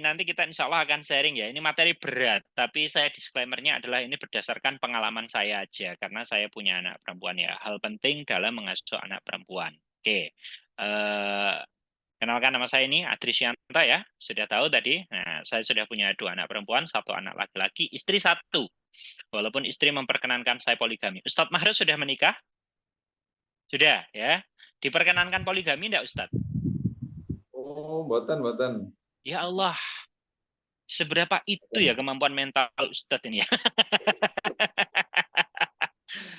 nanti kita insya Allah akan sharing ya. Ini materi berat, tapi saya disclaimer-nya adalah ini berdasarkan pengalaman saya aja, karena saya punya anak perempuan ya. Hal penting dalam mengasuh anak perempuan. Oke, kenalkan nama saya ini Adri Syanta ya. Sudah tahu tadi. Nah, saya sudah punya 2 anak perempuan, 1 anak laki-laki, istri 1. Walaupun istri memperkenankan saya poligami. Ustadz Mahruz sudah menikah? Sudah ya. Diperkenankan poligami enggak Ustadz? Oh, boten. Ya Allah, seberapa itu ya kemampuan mental Ustadz ini ya.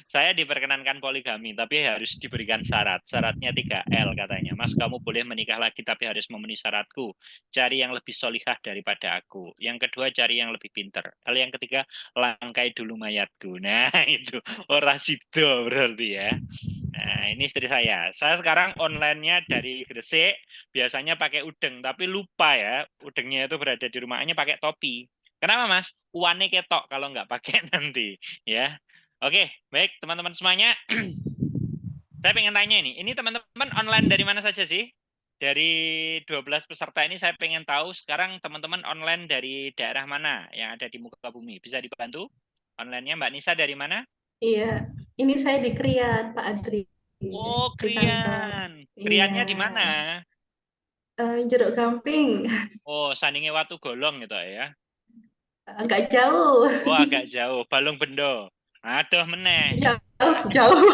Saya diperkenankan poligami, tapi harus diberikan syarat. Syaratnya 3L katanya. Mas, kamu boleh menikah lagi, tapi harus memenuhi syaratku. Cari yang lebih solihah daripada aku. Yang kedua, cari yang lebih pinter. Hal yang ketiga, langkai dulu mayatku. Nah, itu. Orang sido berarti ya. Nah, ini istri saya. Saya sekarang online-nya dari Gresik, biasanya pakai udeng, tapi lupa ya, udengnya itu berada di rumahnya pakai topi. Kenapa, Mas? Uane ketok kalau nggak pakai nanti. Ya. Oke, baik teman-teman semuanya. Saya pengen tanya ini teman-teman online dari mana saja sih? Dari 12 peserta ini saya pengen tahu sekarang teman-teman online dari daerah mana yang ada di muka bumi. Bisa dibantu? Online-nya Mbak Nisa dari mana? Iya, ini saya di Krian, Pak Adri. Oh, Di kantor. Krian. Iya, Kriannya di mana? Jeruk Gamping. Oh, Sandinge Watu Golong gitu ya. Agak jauh. Oh, agak jauh. Balung Bendo. Aduh, meneh. Jauh.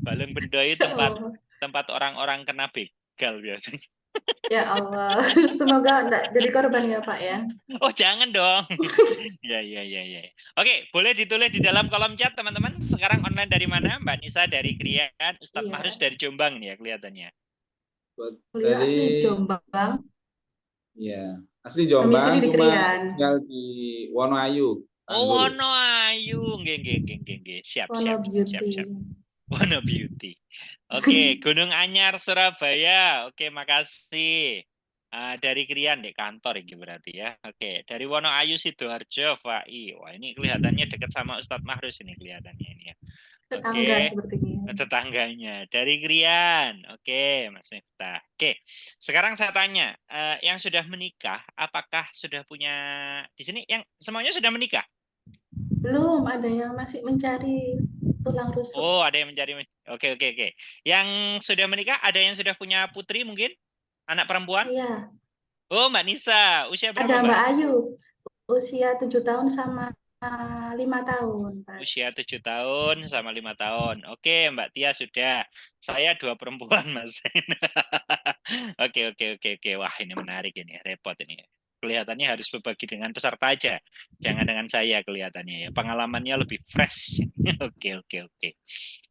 Balung Bendo itu Ya Allah. tempat orang-orang kena begal biasanya. Ya Allah. Semoga enggak jadi korban ya, Pak ya. Oh, jangan dong. Ya. Oke, boleh ditulis di dalam kolom chat teman-teman. Sekarang online dari mana? Mbak Nisa dari Krian, Ustadz Mahruz Iya. dari Jombang nih ya kelihatannya. Beliau asli Jombang. Iya, asli Domisili Jombang, di cuma Krian. tinggal di Wonoayu, Oh, Anggur. Wonoayu. Nggih. Siap. Wono Beauty. Wono Beauty. Oke, Gunung Anyar, Surabaya. Oke, makasih. Dari Krian di kantor ini berarti ya. Oke, dari Wonoayu Sidoarjo, Fai. Wah, ini kelihatannya dekat sama Ustadz Mahruz ini kelihatannya ini ya. Tetangga Oke, sepertinya. tetangganya dari Krian. Oke, Mas Miftah. Oke, sekarang saya tanya, yang sudah menikah, apakah sudah punya di sini yang semuanya sudah menikah? Belum, ada yang masih mencari tulang rusuk. Oh, ada yang mencari. Oke. Yang sudah menikah, ada yang sudah punya putri mungkin? Anak perempuan? Iya, Oh, Mbak Nisa. Usia berapa, ada Mbak? Mbak Ayu, usia 7 tahun sama 5 tahun, Pak. Usia 7 tahun sama 5 tahun. Oke, Mbak Tia sudah. Saya 2 perempuan, Mas. Oke. Wah, ini menarik ini. Repot ini. Kelihatannya harus berbagi dengan peserta aja. Jangan dengan saya kelihatannya ya. Pengalamannya lebih fresh. Oke.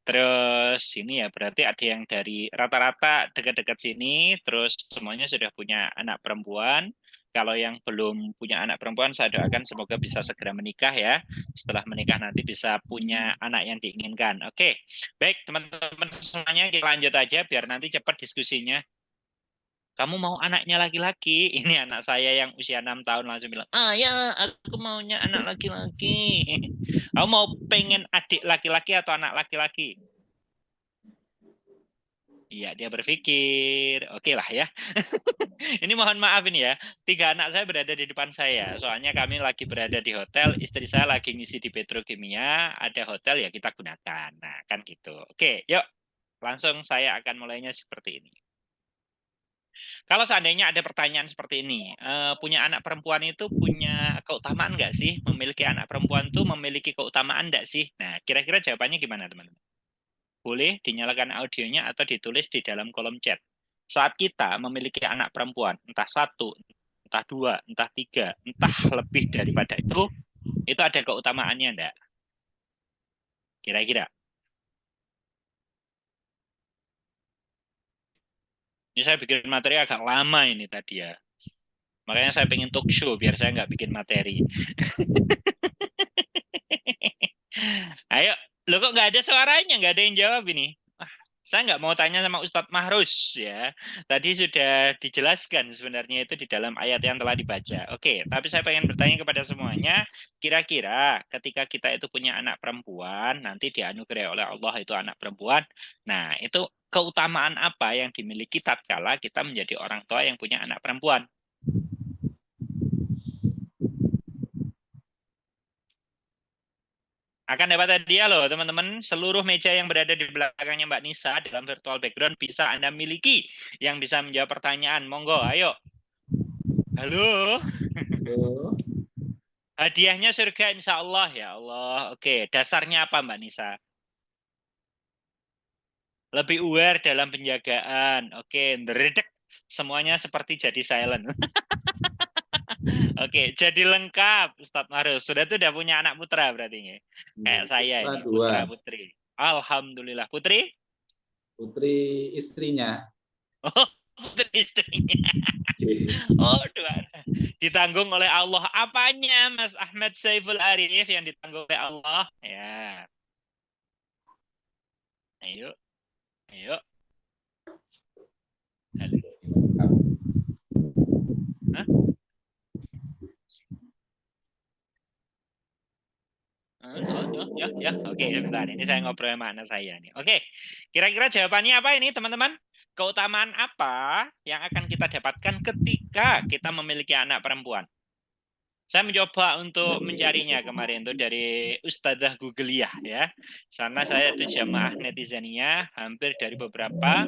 Terus ini ya berarti ada yang dari rata-rata dekat-dekat sini. Terus semuanya sudah punya anak perempuan. Kalau yang belum punya anak perempuan, saya doakan semoga bisa segera menikah ya. Setelah menikah nanti bisa punya anak yang diinginkan. Oke, baik teman-teman semuanya kita lanjut aja biar nanti cepat diskusinya. Kamu mau anaknya laki-laki? Ini anak saya yang usia 6 tahun langsung bilang, ya aku maunya anak laki-laki. Kamu mau pengen adik laki-laki atau anak laki-laki? Iya, dia berpikir. Oke lah ya. Ini mohon maaf ini ya. 3 anak saya berada di depan saya. Soalnya kami lagi berada di hotel. Istri saya lagi ngisi di petrokimia. Ada hotel ya kita gunakan. Nah, kan gitu. Oke, yuk. Langsung saya akan mulainya seperti ini. Kalau seandainya ada pertanyaan seperti ini, punya anak perempuan itu punya keutamaan nggak sih? Memiliki anak perempuan itu memiliki keutamaan nggak sih? Nah, kira-kira jawabannya gimana teman-teman? Boleh dinyalakan audionya atau ditulis di dalam kolom chat. Saat kita memiliki anak perempuan, entah 1, entah 2, entah 3, entah lebih daripada itu ada keutamaannya enggak? Kira-kira. Ini saya bikin materi agak lama ini tadi ya. Makanya saya pengen talk show biar saya nggak bikin materi. Ayo, lo kok nggak ada suaranya, nggak ada yang jawab ini. Saya nggak mau tanya sama Ustadz Mahruz ya. Tadi sudah dijelaskan sebenarnya itu di dalam ayat yang telah dibaca. Oke, tapi saya pengen bertanya kepada semuanya, kira-kira ketika kita itu punya anak perempuan, nanti dianugerahi oleh Allah itu anak perempuan. Nah, itu keutamaan apa yang dimiliki tatkala kita menjadi orang tua yang punya anak perempuan? Akan dapat hadiah loh teman-teman. Seluruh meja yang berada di belakangnya Mbak Nisa dalam virtual background bisa Anda miliki. Yang bisa menjawab pertanyaan. Monggo, ayo. Halo. Halo. Hadiahnya surga insya Allah. Ya Allah. Oke, dasarnya apa Mbak Nisa? Lebih aware dalam penjagaan. Oke, ndredeg. Semuanya seperti jadi silent. Oke, jadi lengkap Ustadz Marus. Sudah punya anak putra berarti ini. Kayak saya Putra ini, dua. putra putri. Alhamdulillah. Putri? Putri istrinya. Oh, putri istrinya. Oke. Oh, dua. Ditanggung oleh Allah. Apanya Mas Ahmad Saiful Arif yang ditanggung oleh Allah? Ya. Ayo, ayo. Halo. Hah? Oh, ya. Oke, sebentar. Ini saya ngobrol sama anak saya nih. Oke, kira-kira jawabannya apa ini, teman-teman? Keutamaan apa yang akan kita dapatkan ketika kita memiliki anak perempuan? Saya mencoba untuk mencarinya kemarin itu dari Ustadzah Googliyah ya. Sana saya itu jamaah netizennya hampir dari beberapa,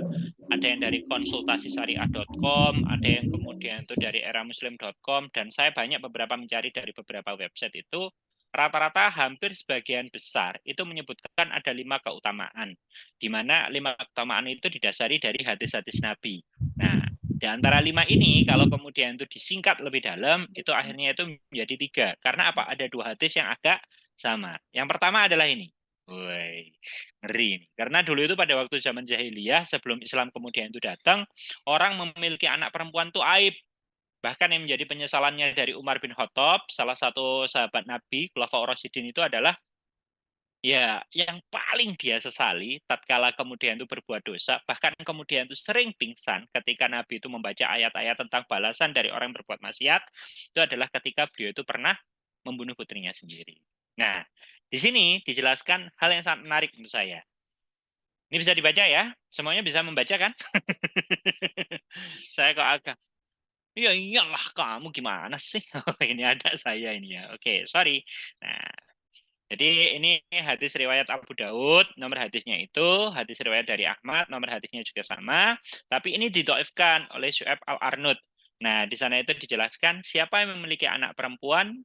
ada yang dari konsultasisyariah.com, ada yang kemudian itu dari eramuslim.com, dan saya banyak beberapa mencari dari beberapa website itu. Rata-rata hampir sebagian besar itu menyebutkan ada 5 keutamaan, di mana 5 keutamaan itu didasari dari hadis-hadis Nabi. Nah, di antara 5 ini, kalau kemudian itu disingkat lebih dalam, itu akhirnya itu menjadi 3. Karena apa? Ada 2 hadis yang agak sama. Yang pertama adalah ini. Woi, ngeri ini. Karena dulu itu pada waktu zaman jahiliyah, sebelum Islam kemudian itu datang, orang memiliki anak perempuan itu aib. Bahkan yang menjadi penyesalannya dari Umar bin Khattab, salah satu sahabat Nabi, Khulafaur Rasyidin itu adalah ya, yang paling dia sesali tatkala kemudian itu berbuat dosa, bahkan kemudian itu sering pingsan ketika Nabi itu membaca ayat-ayat tentang balasan dari orang yang berbuat maksiat, itu adalah ketika beliau itu pernah membunuh putrinya sendiri. Nah, di sini dijelaskan hal yang sangat menarik menurut saya. Ini bisa dibaca ya? Semuanya bisa membaca kan? Saya kok agak iya iyalah kamu gimana sih? Ini ada saya ini ya. Oke, sorry. Nah, jadi ini hadis riwayat Abu Daud, nomor hadisnya itu hadis riwayat dari Ahmad, nomor hadisnya juga sama, tapi ini didoifkan oleh Syu'aib Al-Arnud. Nah, di sana itu dijelaskan siapa yang memiliki anak perempuan,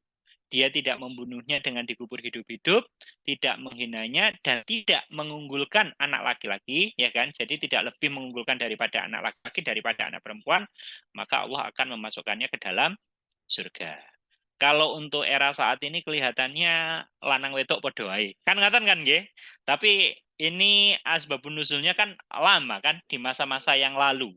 dia tidak membunuhnya dengan dikubur hidup-hidup, tidak menghinanya, dan tidak mengunggulkan anak laki-laki, ya kan? Jadi tidak lebih mengunggulkan daripada anak laki-laki daripada anak perempuan, maka Allah akan memasukkannya ke dalam surga. Kalau untuk era saat ini kelihatannya lanang wedok padha ae. Kan ngaten kan nggih? Tapi ini asbabun nuzulnya kan lama kan di masa-masa yang lalu,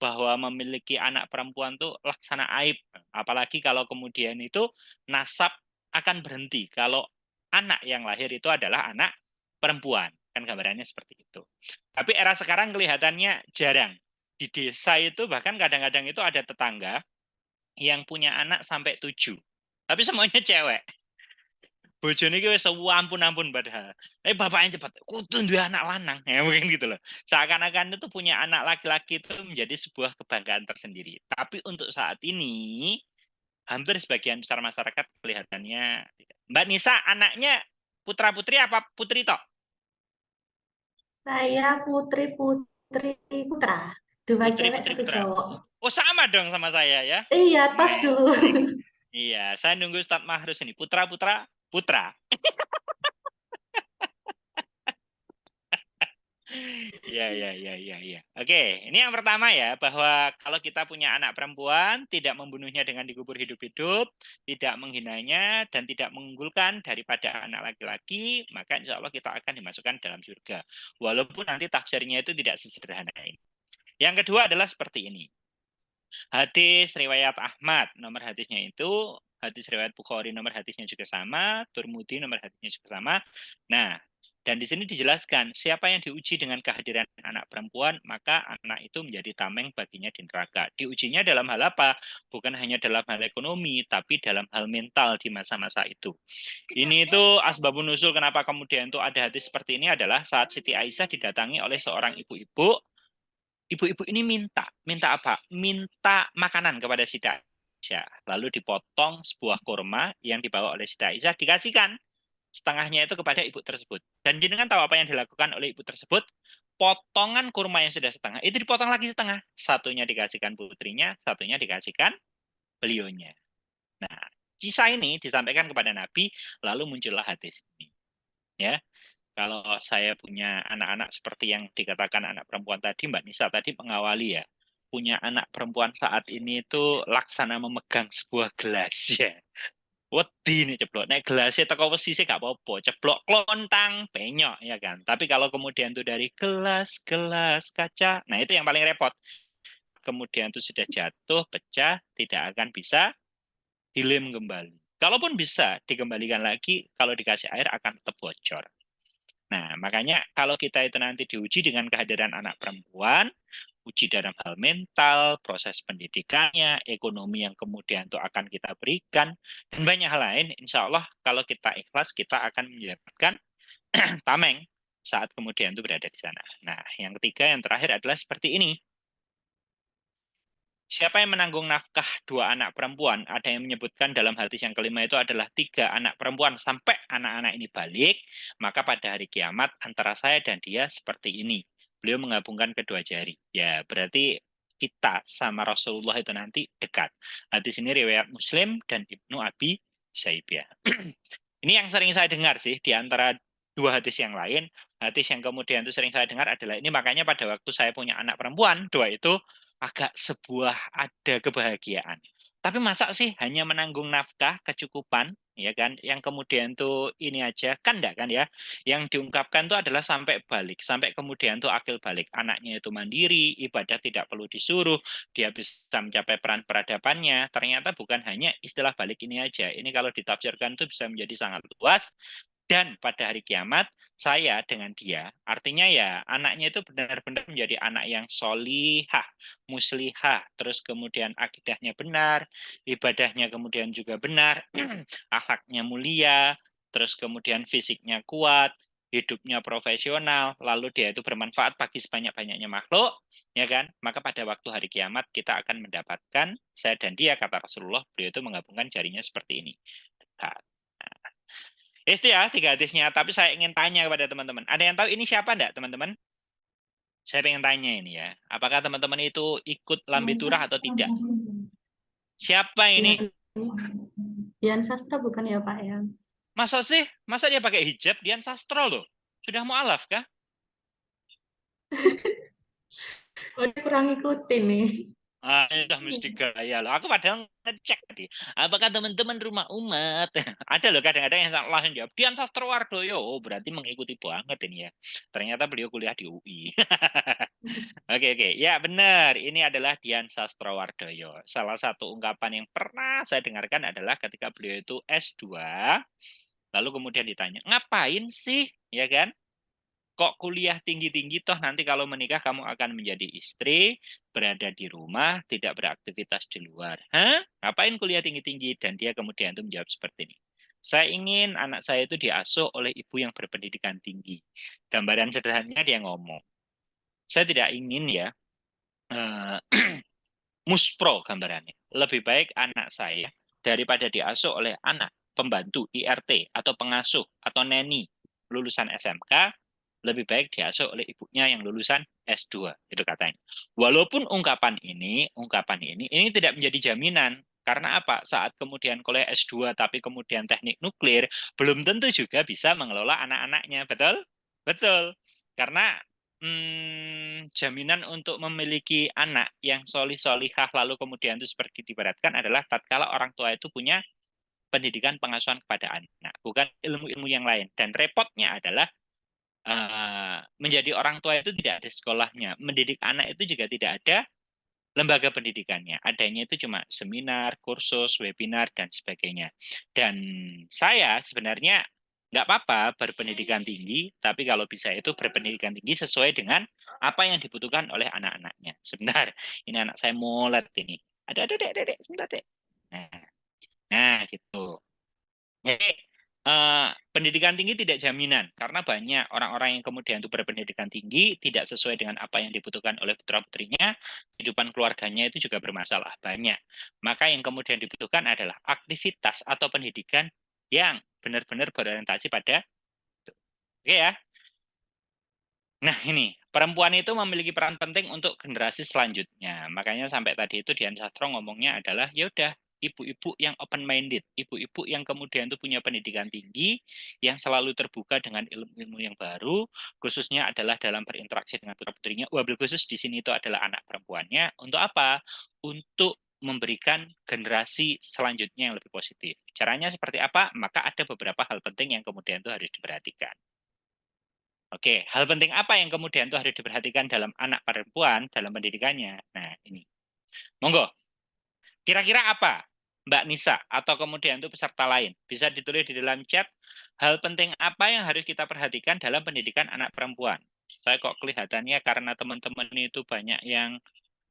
bahwa memiliki anak perempuan tuh laksana aib. Apalagi kalau kemudian itu nasab akan berhenti kalau anak yang lahir itu adalah anak perempuan. Kan gambarannya seperti itu. Tapi era sekarang kelihatannya jarang. Di desa itu bahkan kadang-kadang itu ada tetangga yang punya anak sampai 7. Tapi semuanya cewek. Bojone iki wis ampun-ampun padahal. Tapi bapaknya cepat, kudu duwe anak lanang. Ya mungkin gitu loh. Seakan-akan itu punya anak laki-laki itu menjadi sebuah kebanggaan tersendiri. Tapi untuk saat ini hampir sebagian besar masyarakat kelihatannya tidak. Mbak Nisa anaknya putra-putri apa putri tok? Saya putri putra. Dua cewek, Putri-putri satu putra. cowok. Oh sama dong sama saya ya. Iya, tos Nah, dulu. iya, saya nunggu Ustadz Mahrus ini. Putra-putra, putra. Ya. Oke, ini yang pertama ya, bahwa kalau kita punya anak perempuan, tidak membunuhnya dengan dikubur hidup-hidup, tidak menghinanya, dan tidak mengunggulkan daripada anak laki-laki, maka insya Allah kita akan dimasukkan dalam surga. Walaupun nanti taksirnya itu tidak sesederhana ini. Yang kedua adalah seperti ini. Hadis riwayat Ahmad, nomor hadisnya itu, hadis riwayat Bukhari nomor hadisnya juga sama, Turmudi nomor hadisnya juga sama. Nah, dan di sini dijelaskan, siapa yang diuji dengan kehadiran anak perempuan, maka anak itu menjadi tameng baginya di neraka. Diujinya dalam hal apa? Bukan hanya dalam hal ekonomi, tapi dalam hal mental di masa-masa itu. Ini itu asbabun nuzul kenapa kemudian itu ada hadis seperti ini adalah saat Siti Aisyah didatangi oleh seorang ibu-ibu. Ibu-ibu ini minta apa? Minta makanan kepada Siti Aisyah. Lalu dipotong sebuah kurma yang dibawa oleh Siti Aisyah, dikasihkan. setengahnya itu kepada ibu tersebut. Dan jenengan tahu apa yang dilakukan oleh ibu tersebut? Potongan kurma yang sudah setengah itu dipotong lagi setengah. Satunya dikasihkan putrinya, satunya dikasihkan belionya. Nah, kisah ini disampaikan kepada Nabi, lalu muncullah hadis ini. Ya, kalau saya punya anak-anak seperti yang dikatakan anak perempuan tadi, Mbak Nisa tadi mengawali ya, punya anak perempuan saat ini itu laksana memegang sebuah gelas ya. Wedi nih ceplok. Nek gelasnya teko wesi sih gak apa-apa. Ceplok klontang, penyok ya kan. Tapi kalau kemudian tuh dari gelas kaca, nah itu yang paling repot. Kemudian tuh sudah jatuh, pecah, tidak akan bisa dilem kembali. Kalaupun bisa dikembalikan lagi, kalau dikasih air akan tetap bocor. Nah, makanya kalau kita itu nanti diuji dengan kehadiran anak perempuan, uji dalam hal mental, proses pendidikannya, ekonomi yang kemudian itu akan kita berikan, dan banyak hal lain, insya Allah kalau kita ikhlas, kita akan mendapatkan tameng saat kemudian itu berada di sana. Nah, yang ketiga, yang terakhir adalah seperti ini. Siapa yang menanggung nafkah dua anak perempuan? Ada yang menyebutkan dalam hadis yang kelima itu adalah 3 anak perempuan sampai anak-anak ini balik, maka pada hari kiamat antara saya dan dia seperti ini. Beliau menggabungkan kedua jari. Ya, berarti kita sama Rasulullah itu nanti dekat. Hadis ini riwayat Muslim dan Ibnu Abi Syaibah. Ini yang sering saya dengar sih di antara dua hadis yang lain. Hadis yang kemudian itu sering saya dengar adalah ini, makanya pada waktu saya punya anak perempuan, dua itu agak sebuah ada kebahagiaan. Tapi masa sih hanya menanggung nafkah kecukupan, ya kan? Yang kemudian tuh ini aja kan enggak kan ya? Yang diungkapkan tuh adalah sampai balik, sampai kemudian tuh akil balik. Anaknya itu mandiri, ibadah tidak perlu disuruh, dia bisa mencapai peran peradabannya. Ternyata bukan hanya istilah balik ini aja. Ini kalau ditafsirkan tuh bisa menjadi sangat luas. Dan pada hari kiamat, saya dengan dia, artinya ya anaknya itu benar-benar menjadi anak yang solihah, muslihah, terus kemudian akidahnya benar, ibadahnya kemudian juga benar, akhlaknya mulia, terus kemudian fisiknya kuat, hidupnya profesional, lalu dia itu bermanfaat bagi sebanyak-banyaknya makhluk, ya kan? Maka pada waktu hari kiamat kita akan mendapatkan, saya dan dia, kata Rasulullah, beliau itu menggabungkan jarinya seperti ini. Dekat. Itu ya 3 hadisnya, tapi saya ingin tanya kepada teman-teman. Ada yang tahu ini siapa enggak, teman-teman? Saya ingin tanya ini ya. Apakah teman-teman itu ikut lambe turah atau tidak? Siapa ini? Dian Sastra bukan ya Pak ya? Masa sih? Masa dia pakai hijab? Dian Sastro loh. Sudah mualaf kah? Oh, dia kurang ikutin nih. Sudah mesti gaya loh. Aku padahal ngecek tadi. Apakah teman-teman rumah umat? Ada loh kadang-kadang yang langsung jawab Dian Sastrowardoyo. Oh, berarti mengikuti banget ini ya. Ternyata beliau kuliah di UI. Oke. Ya benar. Ini adalah Dian Sastrowardoyo. Salah satu ungkapan yang pernah saya dengarkan adalah ketika beliau itu S2. Lalu kemudian ditanya, ngapain sih? Ya kan? Kok kuliah tinggi-tinggi toh nanti kalau menikah kamu akan menjadi istri, berada di rumah, tidak beraktivitas di luar. Hah? Ngapain kuliah tinggi-tinggi? Dan dia kemudian itu menjawab seperti ini. Saya ingin anak saya itu diasuh oleh ibu yang berpendidikan tinggi. Gambaran sederhananya dia ngomong. Saya tidak ingin ya, muspro gambarannya. Lebih baik anak saya daripada diasuh oleh anak pembantu IRT atau pengasuh atau neni lulusan SMK, lebih baik diasuh oleh ibunya yang lulusan S2, itu katanya. Walaupun ungkapan ini tidak menjadi jaminan. Karena apa? Saat kemudian kuliah S2 tapi kemudian teknik nuklir, belum tentu juga bisa mengelola anak-anaknya. Betul? Betul. Karena jaminan untuk memiliki anak yang solih-solihah lalu kemudian itu seperti diibaratkan adalah tatkala orang tua itu punya pendidikan pengasuhan kepada anak, bukan ilmu-ilmu yang lain. Dan repotnya adalah menjadi orang tua itu tidak ada sekolahnya, mendidik anak itu juga tidak ada lembaga pendidikannya. Adanya itu cuma seminar, kursus, webinar, dan sebagainya. Dan saya sebenarnya nggak apa-apa berpendidikan tinggi, tapi kalau bisa itu berpendidikan tinggi sesuai dengan apa yang dibutuhkan oleh anak-anaknya. Sebentar, ini anak saya molet ini. Ada, dek, sebentar, dek. Nah gitu. Jadi, pendidikan tinggi tidak jaminan, karena banyak orang-orang yang kemudian itu berpendidikan tinggi tidak sesuai dengan apa yang dibutuhkan oleh putra-putrinya, kehidupan keluarganya itu juga bermasalah banyak. Maka yang kemudian dibutuhkan adalah aktivitas atau pendidikan yang benar-benar berorientasi pada itu. Oke ya. Nah, ini perempuan itu memiliki peran penting untuk generasi selanjutnya. Makanya sampai tadi itu Dian Sastro ngomongnya adalah ya udah ibu-ibu yang open minded, ibu-ibu yang kemudian itu punya pendidikan tinggi, yang selalu terbuka dengan ilmu-ilmu yang baru, khususnya adalah dalam berinteraksi dengan putra-putrinya. Wabil khusus di sini itu adalah anak perempuannya. Untuk apa? Untuk memberikan generasi selanjutnya yang lebih positif. Caranya seperti apa? Maka ada beberapa hal penting yang kemudian itu harus diperhatikan. Oke, hal penting apa yang kemudian itu harus diperhatikan dalam anak perempuan dalam pendidikannya? Nah, ini. Monggo. Kira-kira apa, Mbak Nisa atau kemudian itu peserta lain? Bisa ditulis di dalam chat hal penting apa yang harus kita perhatikan dalam pendidikan anak perempuan. Saya kok kelihatannya karena teman-teman itu banyak yang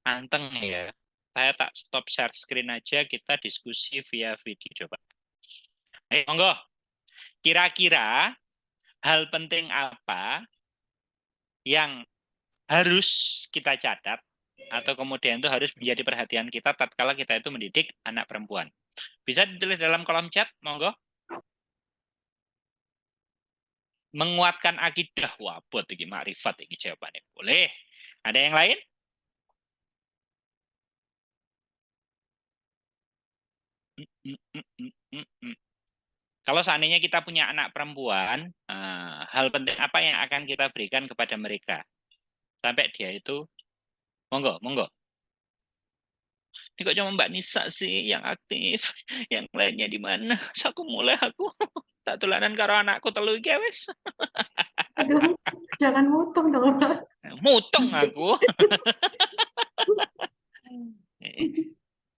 anteng ya. Saya tak stop share screen aja, kita diskusi via video coba. Ayo, monggo. Kira-kira hal penting apa yang harus kita catat atau kemudian itu harus menjadi perhatian kita tatkala kita itu mendidik anak perempuan. Bisa ditulis dalam kolom chat, monggo. Menguatkan akidah, wah buat iki makrifat iki jawabannya. Boleh. Ada yang lain? Kalau seandainya kita punya anak perempuan, hal penting apa yang akan kita berikan kepada mereka? Sampai dia itu, monggo, monggo. Ini kok cuma Mbak Nisa sih yang aktif, yang lainnya di mana? Aku mulai tak tulanan karo anakku telu iki wis. Aduh, jangan motong dong, Pak. Mutong aku.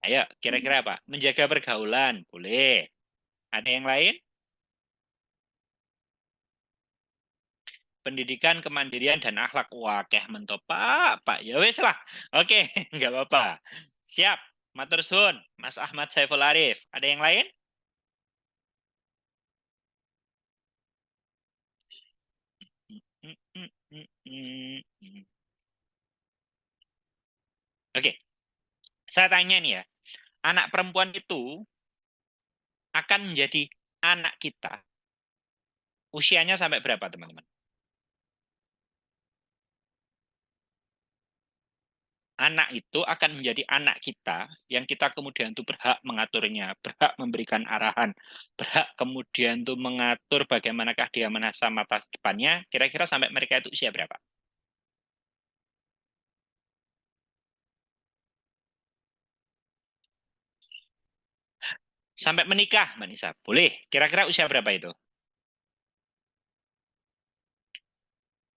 Ayo, kira-kira apa? Menjaga pergaulan, boleh. Ada yang lain? Pendidikan, kemandirian, dan akhlak. Wah, keh mentop, Pak. Ya wes lah. Oke, nggak apa-apa. Siap. Matur suwun, Mas Ahmad Saiful Arif. Ada yang lain? Oke, saya tanya nih ya. Anak perempuan itu akan menjadi anak kita. Usianya sampai berapa, teman-teman? Anak itu akan menjadi anak kita yang kita kemudian itu berhak mengaturnya, berhak memberikan arahan, berhak kemudian itu mengatur bagaimanakah dia menata masa depannya, kira-kira sampai mereka itu usia berapa? Sampai menikah, Mbak Nisa. Boleh. Kira-kira usia berapa itu?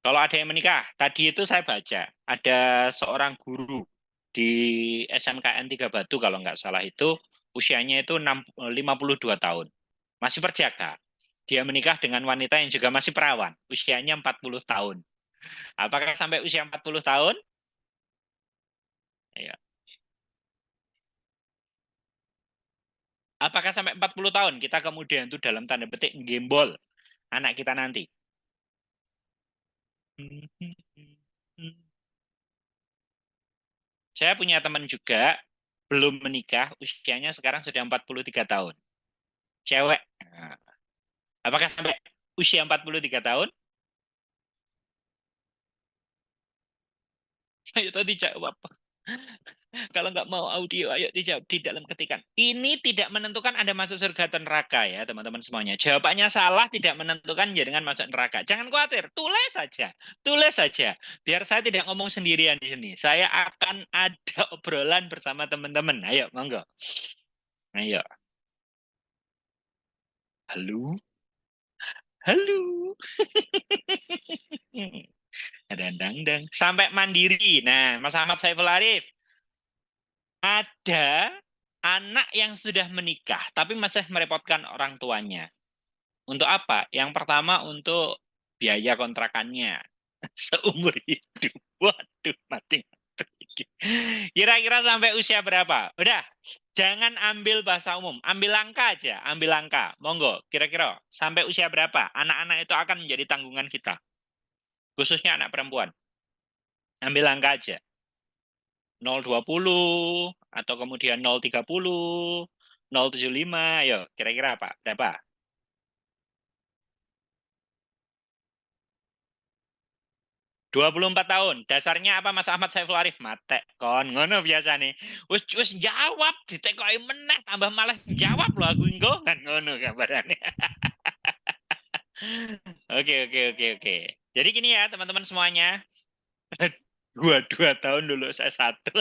Kalau ada yang menikah, tadi itu saya baca, ada seorang guru di SMKN 3 Batu kalau nggak salah itu, usianya itu 52 tahun. Masih perjaka. Dia menikah dengan wanita yang juga masih perawan, usianya 40 tahun. Apakah sampai usia 40 tahun? Ya. Apakah sampai 40 tahun kita kemudian itu dalam tanda petik gembol anak kita nanti? Saya punya teman juga belum menikah, usianya sekarang sudah 43 tahun. Cewek. Nah, apakah sampai usia 43 tahun? Ayo tadi jawab. Kalau nggak mau audio, ayo dijawab di dalam ketikan. Ini tidak menentukan Anda masuk surga atau neraka ya, teman-teman semuanya. Jawabannya salah tidak menentukan jangan masuk neraka. Jangan khawatir, tulis saja. Tulis saja. Biar saya tidak ngomong sendirian di sini. Saya akan ada obrolan bersama teman-teman. Ayo, monggo. Ayo. Halo? Halo? Dang. Sampai mandiri. Nah, Mas Ahmad Saiful Arif. Ada anak yang sudah menikah, tapi masih merepotkan orang tuanya. Untuk apa? Yang pertama untuk biaya kontrakannya seumur hidup. Waduh, mati. Kira-kira sampai usia berapa? Udah, jangan ambil bahasa umum, ambil angka aja, ambil angka. Monggo, kira-kira sampai usia berapa anak-anak itu akan menjadi tanggungan kita, khususnya anak perempuan. Ambil angka aja. 020 atau kemudian 030, 075, ayo kira-kira apa? Berapa? 24 tahun. Dasarnya apa Mas Ahmad Saiful Arif? Matek kon ngono biasa nih. Wis jawab ditekoki meneh tambah malas jawab loh aku engko kan ngono gambarannya. Oke. Jadi gini ya teman-teman semuanya. 22 tahun dulu saya satu.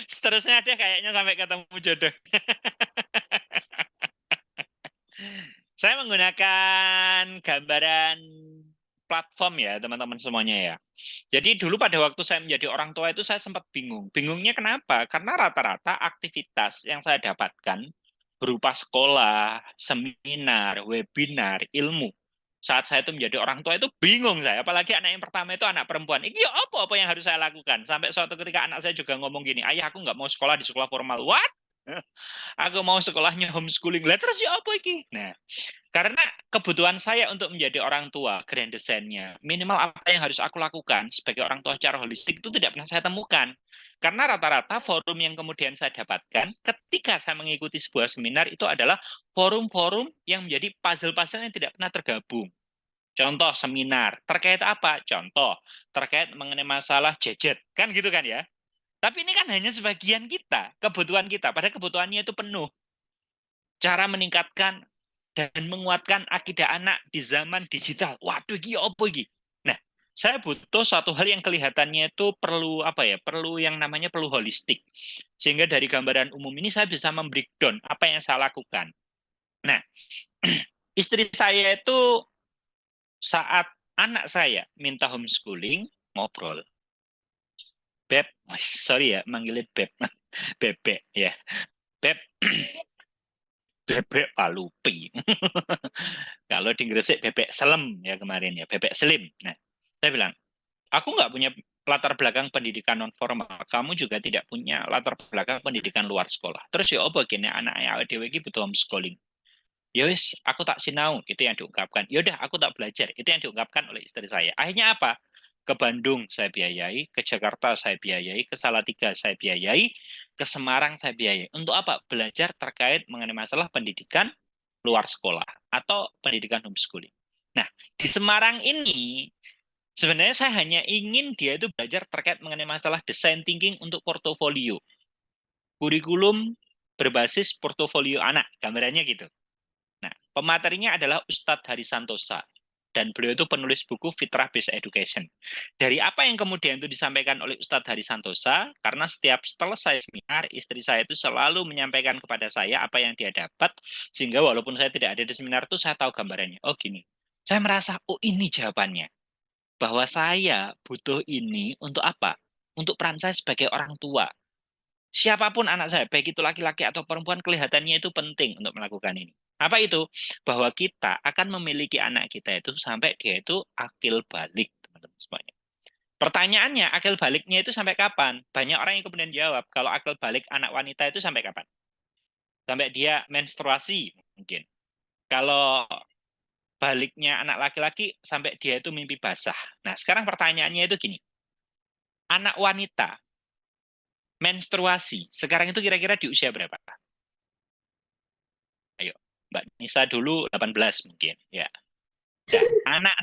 Seterusnya deh kayaknya sampai ketemu jodoh. Saya menggunakan gambaran platform ya teman-teman semuanya ya. Jadi dulu pada waktu saya menjadi orang tua itu saya sempat bingung. Bingungnya kenapa? Karena rata-rata aktivitas yang saya dapatkan berupa sekolah, seminar, webinar, ilmu. Saat saya itu menjadi orang tua itu bingung saya. Apalagi anak yang pertama itu anak perempuan. Ini apa yang harus saya lakukan? Sampai suatu ketika anak saya juga ngomong gini, ayah aku nggak mau sekolah di sekolah formal. What? Aku mau sekolahnya homeschooling. Lah terus ya apa iki? Nah, karena kebutuhan saya untuk menjadi orang tua, grand desainnya, minimal apa yang harus aku lakukan sebagai orang tua secara holistik itu tidak pernah saya temukan. Karena rata-rata forum yang kemudian saya dapatkan ketika saya mengikuti sebuah seminar itu adalah forum-forum yang menjadi puzzle-puzzle yang tidak pernah tergabung. Contoh seminar, terkait apa? Contoh, terkait mengenai masalah gadget. Kan gitu kan ya? Tapi ini kan hanya sebagian kita, kebutuhan kita. Padahal kebutuhannya itu penuh. Cara meningkatkan dan menguatkan akidah anak di zaman digital. Waduh, ini apa ini? Nah, saya butuh suatu hal yang kelihatannya itu perlu apa ya? Perlu yang namanya perlu holistik. Sehingga dari gambaran umum ini saya bisa membreakdown apa yang saya lakukan. Nah, istri saya itu saat anak saya minta homeschooling, ngobrol. Beb, sorry ya, manggilnya Beb. Bebek ya. Beb, bebek palupi. Kalau di Gresik bebek selem ya kemarin ya, bebek selim. Nah, saya bilang, aku nggak punya latar belakang pendidikan non formal. Kamu juga tidak punya latar belakang pendidikan luar sekolah. Terus ya apa gini anak dewe iki butuh homeschooling. Ya wis, aku tak sinau, itu yang diungkapkan. Ya udah, aku tak belajar, itu yang diungkapkan oleh istri saya. Akhirnya apa? Ke Bandung saya biayai, ke Jakarta saya biayai, ke Salatiga saya biayai, ke Semarang saya biayai. Untuk apa? Belajar terkait mengenai masalah pendidikan luar sekolah atau pendidikan homeschooling. Nah, di Semarang ini sebenarnya saya hanya ingin dia itu belajar terkait mengenai masalah design thinking untuk portofolio. Kurikulum berbasis portofolio anak, gambarannya gitu. Nah, pematerinya adalah Ustadz Hari Santosa. Dan beliau itu penulis buku Fitrah Based Education. Dari apa yang kemudian itu disampaikan oleh Ustadz Hari Santosa, karena setelah saya seminar, istri saya itu selalu menyampaikan kepada saya apa yang dia dapat, sehingga walaupun saya tidak ada di seminar itu, saya tahu gambarannya. Oh gini, saya merasa, oh ini jawabannya. Bahwa saya butuh ini untuk apa? Untuk peran saya sebagai orang tua. Siapapun anak saya, baik itu laki-laki atau perempuan, kelihatannya itu penting untuk melakukan ini. Apa itu? Bahwa kita akan memiliki anak kita itu sampai dia itu akil balik, teman-teman semuanya. Pertanyaannya, akil baliknya itu sampai kapan? Banyak orang yang kemudian jawab, kalau akil balik anak wanita itu sampai kapan? Sampai dia menstruasi mungkin. Kalau baliknya anak laki-laki, sampai dia itu mimpi basah. Nah, sekarang pertanyaannya itu gini. Anak wanita menstruasi, sekarang itu kira-kira di usia berapa? Ayo, Mbak Nisa dulu 18 mungkin, ya. Ya, anak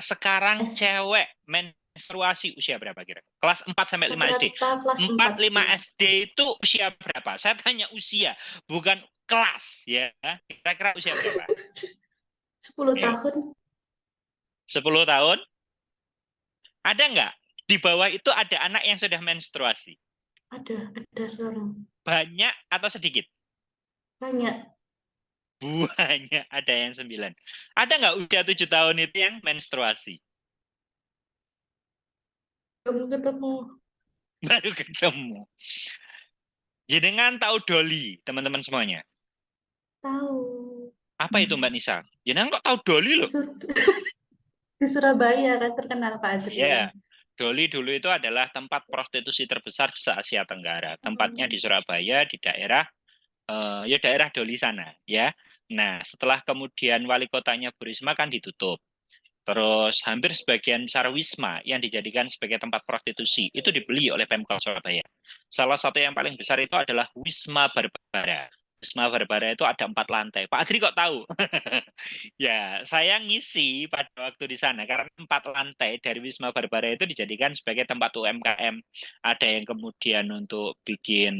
sekarang cewek menstruasi usia berapa kira? Kelas 4 sampai 5 SD. Rata-rata kelas 4 4. 5 SD itu usia berapa? Saya tanya usia, bukan kelas ya. Kira-kira usia berapa? 10 Ayo. tahun. 10 tahun? Ada nggak? Di bawah itu ada anak yang sudah menstruasi. Ada sekarang. Banyak atau sedikit? Banyak. Banyak, ada yang 9. Ada nggak usia 7 tahun itu yang menstruasi? Baru ketemu. Baru ketemu. Jenengan tahu Doli, teman-teman semuanya? Tahu. Apa itu Mbak Nisa? Jenengan kok tahu Doli loh? Di Surabaya kan terkenal Pak Adrian. Ya, Doli dulu itu adalah tempat prostitusi terbesar se-Asia Tenggara. Tempatnya di Surabaya, di daerah ya daerah Doli sana, ya. Nah, setelah kemudian wali kotanya Bu Risma kan ditutup. Terus hampir sebagian besar Wisma yang dijadikan sebagai tempat prostitusi itu dibeli oleh Pemkot Surabaya. Salah satu yang paling besar itu adalah Wisma Barbara. Wisma Barbara itu ada 4 lantai. Pak Adri kok tahu? Ya, saya ngisi pada waktu di sana karena 4 lantai dari Wisma Barbara itu dijadikan sebagai tempat UMKM. Ada yang kemudian untuk bikin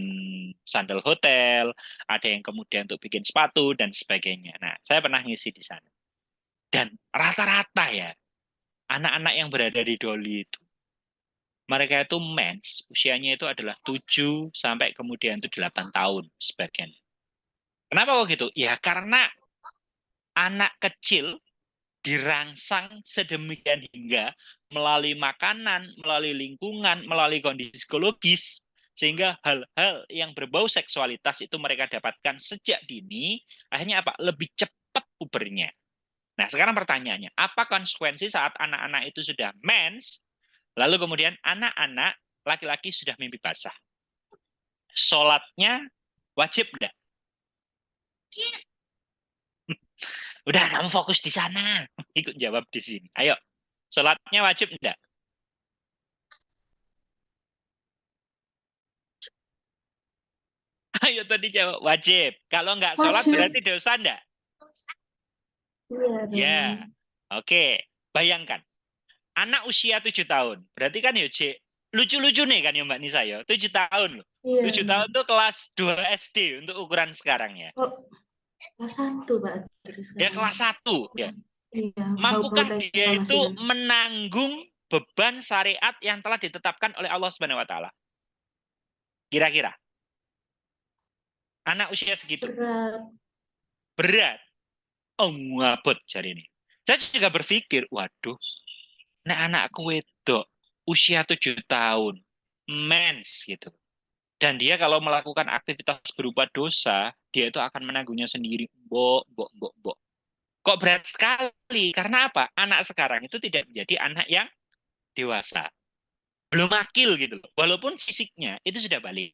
sandal hotel, ada yang kemudian untuk bikin sepatu dan sebagainya. Nah, saya pernah ngisi di sana. Dan rata-rata ya, anak-anak yang berada di Doli itu, mereka itu mens, usianya itu adalah 7 sampai kemudian itu 8 tahun sebagian. Kenapa kok gitu? Ya karena anak kecil dirangsang sedemikian hingga melalui makanan, melalui lingkungan, melalui kondisi psikologis, sehingga hal-hal yang berbau seksualitas itu mereka dapatkan sejak dini, akhirnya apa? Lebih cepat pubernya. Nah, sekarang pertanyaannya, apa konsekuensi saat anak-anak itu sudah mens, lalu kemudian anak-anak laki-laki sudah mimpi basah? Sholatnya wajib enggak? Udah, kamu fokus di sana. Ikut jawab di sini. Ayo, sholatnya wajib enggak? Ayo tadi jawab, wajib. Kalau enggak sholat Wajib. berarti dosa enggak? Iya dong. Ya, oke. Bayangkan, anak usia 7 tahun. Berarti kan ya, Cik, lucu-lucu nih kan ya Mbak Nisa ya. 7 tahun loh. Iya. 7 tahun tuh kelas 2 SD untuk ukuran sekarang ya. Oh, kelas 1 Pak Adri Ya sekarang. kelas 1 ya. Iya. Mampukah bau-bau dia TK itu masih kan. menanggung beban syariat yang telah ditetapkan oleh Allah Subhanahu wa taala? Kira-kira. Anak usia segitu. Berat. Berat. Oh, ngabot jari ini. Saya juga berpikir, waduh, nah anakku wedok usia 7 tahun, mens gitu. Dan dia kalau melakukan aktivitas berupa dosa, dia itu akan menanggungnya sendiri. Mbok. Kok berat sekali? Karena apa? Anak sekarang itu tidak menjadi anak yang dewasa. Belum akil gitu loh. Walaupun fisiknya itu sudah balik.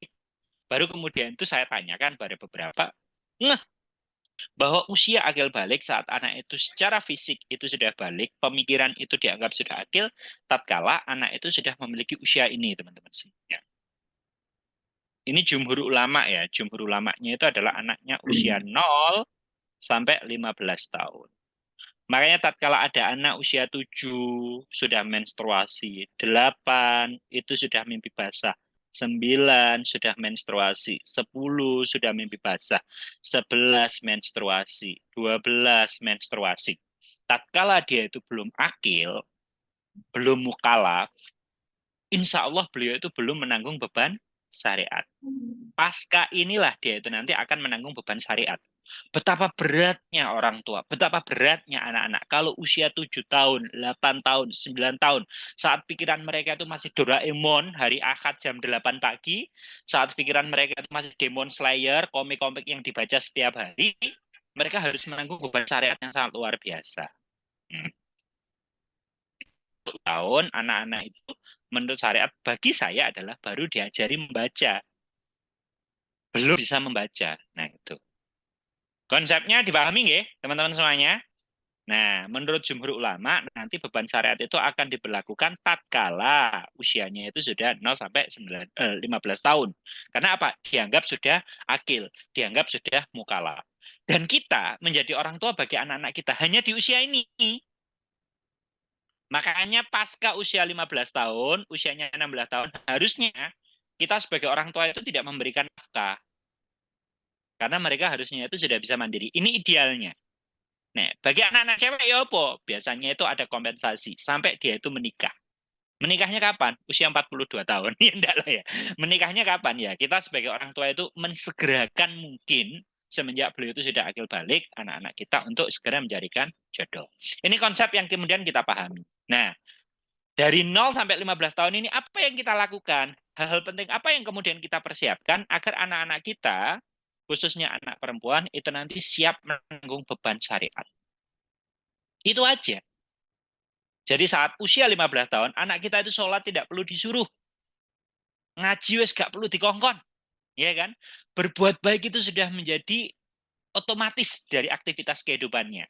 Baru kemudian itu saya tanyakan pada beberapa, bahwa usia akil balik saat anak itu secara fisik itu sudah balik, pemikiran itu dianggap sudah akil, tatkala anak itu sudah memiliki usia ini, teman-teman. Ya. Ini jumhur ulama ya, jumhur ulamanya itu adalah anaknya usia 0 sampai 15 tahun. Makanya tatkala ada anak usia 7 sudah menstruasi, 8 itu sudah mimpi basah, 9 sudah menstruasi, 10 sudah mimpi basah, 11 menstruasi, 12 menstruasi. Tatkala dia itu belum akil, belum mukalaf, insya Allah beliau itu belum menanggung beban syariat. Pasca inilah dia itu nanti akan menanggung beban syariat. Betapa beratnya orang tua, betapa beratnya anak-anak. Kalau usia 7 tahun, 8 tahun, 9 tahun, saat pikiran mereka itu masih Doraemon, hari Ahad jam 8 pagi, saat pikiran mereka itu masih Demon Slayer, komik-komik yang dibaca setiap hari, mereka harus menanggung beban syariat yang sangat luar biasa. 1 tahun, anak-anak itu menurut syariat bagi saya adalah baru diajari membaca. Belum bisa membaca. Nah, itu. Konsepnya dipahami nggih, teman-teman semuanya? Nah, menurut jumhur ulama, nanti beban syariat itu akan diberlakukan tatkala usianya itu sudah 0 sampai 15 tahun. Karena apa? Dianggap sudah akil, dianggap sudah mukala. Dan kita menjadi orang tua bagi anak-anak kita hanya di usia ini. Makanya pasca usia 15 tahun, usianya 16 tahun, harusnya kita sebagai orang tua itu tidak memberikan nafkah. Karena mereka harusnya itu sudah bisa mandiri. Ini idealnya. Nah, bagi anak-anak cewek ya apa? Biasanya itu ada kompensasi sampai dia itu menikah. Menikahnya kapan? Usia 42 tahun. Ya enggak lah ya. Menikahnya kapan ya? Kita sebagai orang tua itu mensegerakan mungkin semenjak beliau itu sudah akil balik anak-anak kita untuk segera mencarikan jodoh. Ini konsep yang kemudian kita pahami. Nah, dari 0 sampai 15 tahun ini apa yang kita lakukan? Hal-hal penting apa yang kemudian kita persiapkan agar anak-anak kita khususnya anak perempuan, itu nanti siap menanggung beban syariat. Itu aja. Jadi saat usia 15 tahun, anak kita itu sholat tidak perlu disuruh. Ngaji wes gak perlu dikongkon. Ya kan? Berbuat baik itu sudah menjadi otomatis dari aktivitas kehidupannya.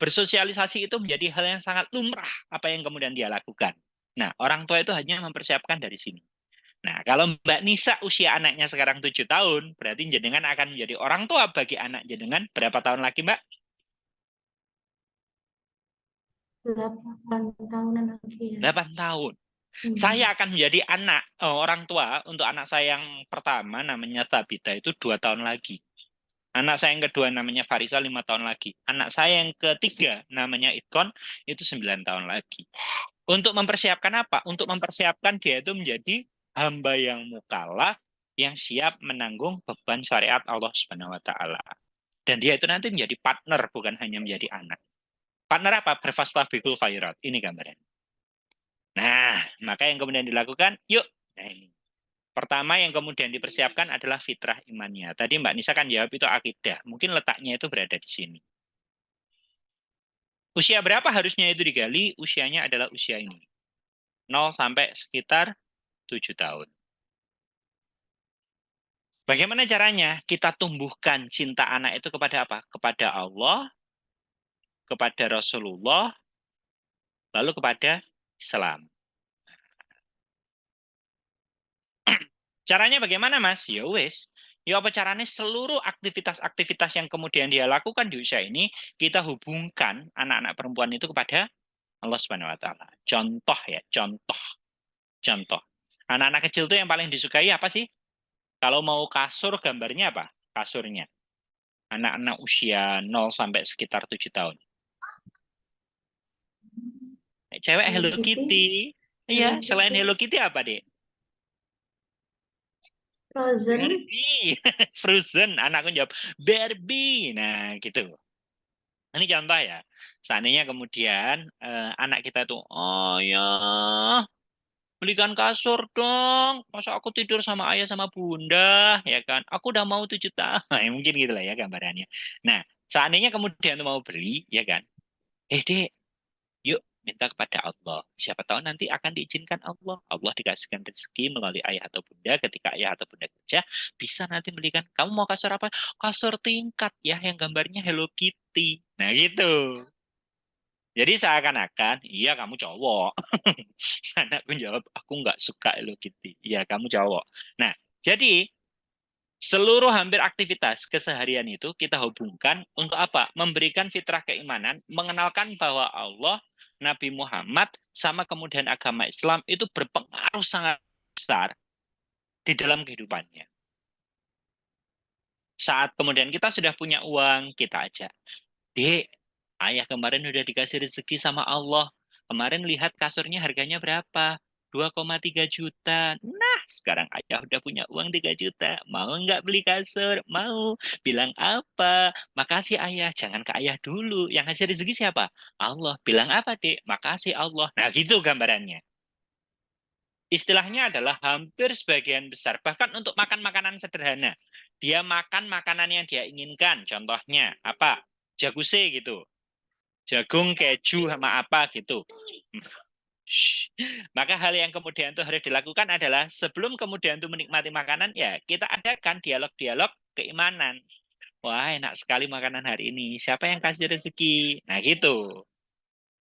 Bersosialisasi itu menjadi hal yang sangat lumrah apa yang kemudian dia lakukan. Nah, orang tua itu hanya mempersiapkan dari sini. Nah, kalau Mbak Nisa usia anaknya sekarang 7 tahun, berarti jenengan akan menjadi orang tua bagi anak jenengan berapa tahun lagi, Mbak? 8 tahunan lagi ya. 8 tahun. Hmm. Saya akan menjadi orang tua untuk anak saya yang pertama namanya Tabita itu 2 tahun lagi. Anak saya yang kedua namanya Farisa 5 tahun lagi. Anak saya yang ketiga namanya Ikon itu 9 tahun lagi. Untuk mempersiapkan apa? Untuk mempersiapkan dia itu menjadi hamba yang mukallaf yang siap menanggung beban syariat Allah Subhanahu wa taala. Dan dia itu nanti menjadi partner bukan hanya menjadi anak. Partner apa? Berfastabiqul khairat. Ini gambaran. Nah, maka yang kemudian dilakukan, yuk. Nah, ini. Pertama yang kemudian dipersiapkan adalah fitrah imannya. Tadi Mbak Nisa kan jawab itu akidah. Mungkin letaknya itu berada di sini. Usia berapa harusnya itu digali? Usianya adalah usia ini. 0 sampai sekitar 7 tahun. Bagaimana caranya? Kita tumbuhkan cinta anak itu kepada apa? Kepada Allah, kepada Rasulullah, lalu kepada Islam. Caranya bagaimana, Mas? Ya wes. Ya apa caranya seluruh aktivitas-aktivitas yang kemudian dia lakukan di usia ini, kita hubungkan anak-anak perempuan itu kepada Allah Subhanahu wa taala. Contoh ya, contoh. Contoh. Anak-anak kecil itu yang paling disukai apa sih? Kalau mau kasur gambarnya apa? Kasurnya. Anak-anak usia 0 sampai sekitar 7 tahun. Cewek Hello Kitty. Iya, selain Hello Kitty apa, Dek? Frozen. Barbie. Frozen. Anakku jawab Barbie. Nah, gitu. Ini contoh ya. Seandainya kemudian anak kita itu, oh ya, belikan kasur dong. Masa aku tidur sama ayah sama bunda, ya kan? Aku udah mau 7 tahun. Mungkin gitu lah ya gambarannya. Nah, seandainya kemudian mau beli, ya kan? Dek, yuk minta kepada Allah. Siapa tahu nanti akan diizinkan Allah. Allah dikasihkan rezeki melalui ayah atau bunda. Ketika ayah atau bunda kerja, bisa nanti belikan. Kamu mau kasur apa? Kasur tingkat ya, yang gambarnya Hello Kitty. Nah gitu. Jadi seakan-akan, iya kamu cowok. Anakku jawab, aku nggak suka Hello Kitty. Iya kamu cowok. Nah, jadi seluruh hampir aktivitas keseharian itu kita hubungkan untuk apa? Memberikan fitrah keimanan, mengenalkan bahwa Allah, Nabi Muhammad, sama kemudian agama Islam itu berpengaruh sangat besar di dalam kehidupannya. Saat kemudian kita sudah punya uang, kita ajak. Dek, ayah kemarin udah dikasih rezeki sama Allah. Kemarin lihat kasurnya harganya berapa? 2,3 juta. Nah, sekarang ayah udah punya uang 3 juta. Mau nggak beli kasur? Mau. Bilang apa? Makasih ayah. Jangan ke ayah dulu. Yang kasih rezeki siapa? Allah. Bilang apa, Dek? Makasih Allah. Nah, gitu gambarannya. Istilahnya adalah hampir sebagian besar. Bahkan untuk makan makanan sederhana. Dia makan makanan yang dia inginkan. Contohnya apa? Jaguse gitu. Jagung, keju, sama apa gitu. Maka hal yang kemudian itu harus dilakukan adalah sebelum kemudian itu menikmati makanan, ya kita adakan dialog-dialog keimanan. Wah, enak sekali makanan hari ini. Siapa yang kasih rezeki? Nah, gitu.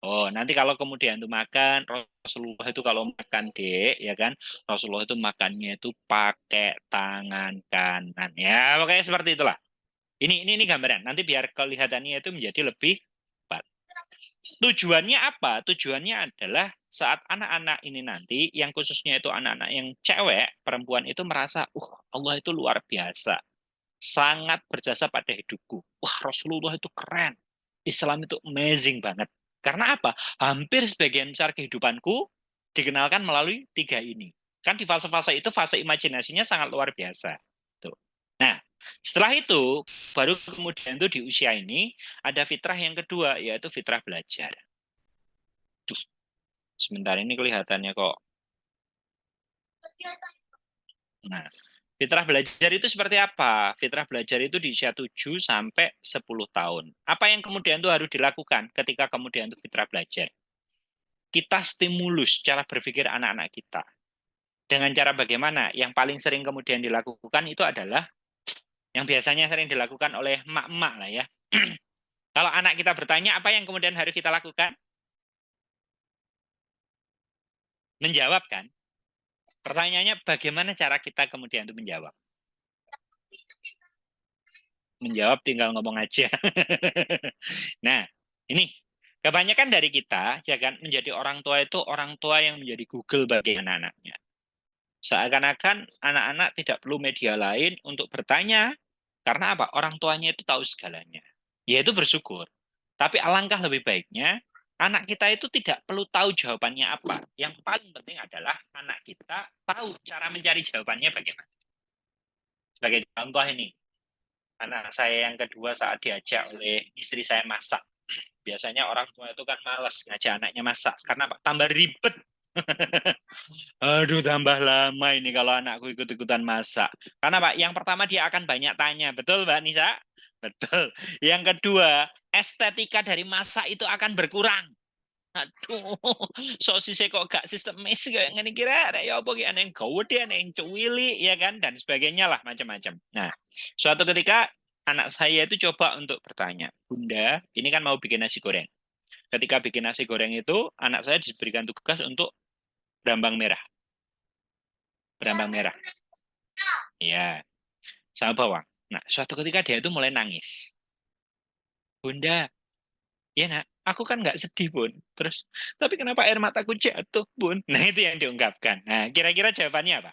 Oh, nanti kalau kemudian itu makan, Rasulullah itu kalau makan, Dek, ya kan? Rasulullah itu makannya itu pakai tangan kanan. Ya, pokoknya seperti itulah. Ini gambaran. Nanti biar kelihatannya itu menjadi lebih tepat. Tujuannya apa? Tujuannya adalah saat anak-anak ini nanti, yang khususnya itu anak-anak yang cewek, perempuan itu merasa, Allah itu luar biasa. Sangat berjasa pada hidupku. Wah, Rasulullah itu keren. Islam itu amazing banget. Karena apa? Hampir sebagian besar kehidupanku dikenalkan melalui 3 ini. Kan di fase-fase itu, fase imajinasinya sangat luar biasa. Tuh. Nah, setelah itu, baru kemudian itu di usia ini, ada fitrah yang kedua, yaitu fitrah belajar. Duh, sebentar ini kelihatannya kok. Nah, fitrah belajar itu seperti apa? Fitrah belajar itu di usia 7 sampai 10 tahun. Apa yang kemudian itu harus dilakukan ketika kemudian itu fitrah belajar? Kita stimulus cara berpikir anak-anak kita. Dengan cara bagaimana? Yang paling sering kemudian dilakukan itu adalah yang biasanya sering dilakukan oleh emak-emak lah ya. Kalau anak kita bertanya, apa yang kemudian harus kita lakukan? Menjawab kan? Pertanyaannya bagaimana cara kita kemudian itu menjawab? Menjawab tinggal ngomong aja. Nah, ini kebanyakan dari kita ya kan menjadi orang tua itu orang tua yang menjadi Google bagi anak-anaknya. Seakan-akan anak-anak tidak perlu media lain untuk bertanya karena apa? Orang tuanya itu tahu segalanya. Yaitu bersyukur. Tapi alangkah lebih baiknya anak kita itu tidak perlu tahu jawabannya apa. Yang paling penting adalah anak kita tahu cara mencari jawabannya bagaimana. Sebagai contoh ini, anak saya yang kedua saat diajak oleh istri saya masak. Biasanya orang tua itu kan malas ngajak anaknya masak karena apa? Tambah ribet. Aduh, tambah lama ini kalau anakku ikut-ikutan masak. Karena Pak, yang pertama dia akan banyak tanya. Betul, Mbak Nisa? Betul. Yang kedua, estetika dari masak itu akan berkurang. Aduh, sosisnya kok gak sistemis kayak ngene kira ada ya apa ki ana yang gawede ana yang cuwili ya kan dan sebagainya lah macam-macam. Nah, suatu ketika anak saya itu coba untuk bertanya, "Bunda, ini kan mau bikin nasi goreng." Ketika bikin nasi goreng itu, anak saya diberikan tugas untuk berambang merah. Berambang merah. Ya, sama bawang. Nah, suatu ketika dia itu mulai nangis. Bunda, ya nak, aku kan nggak sedih, Bun. Terus, tapi kenapa air mataku jatuh, Bun? Nah, itu yang diungkapkan. Nah, kira-kira jawabannya apa?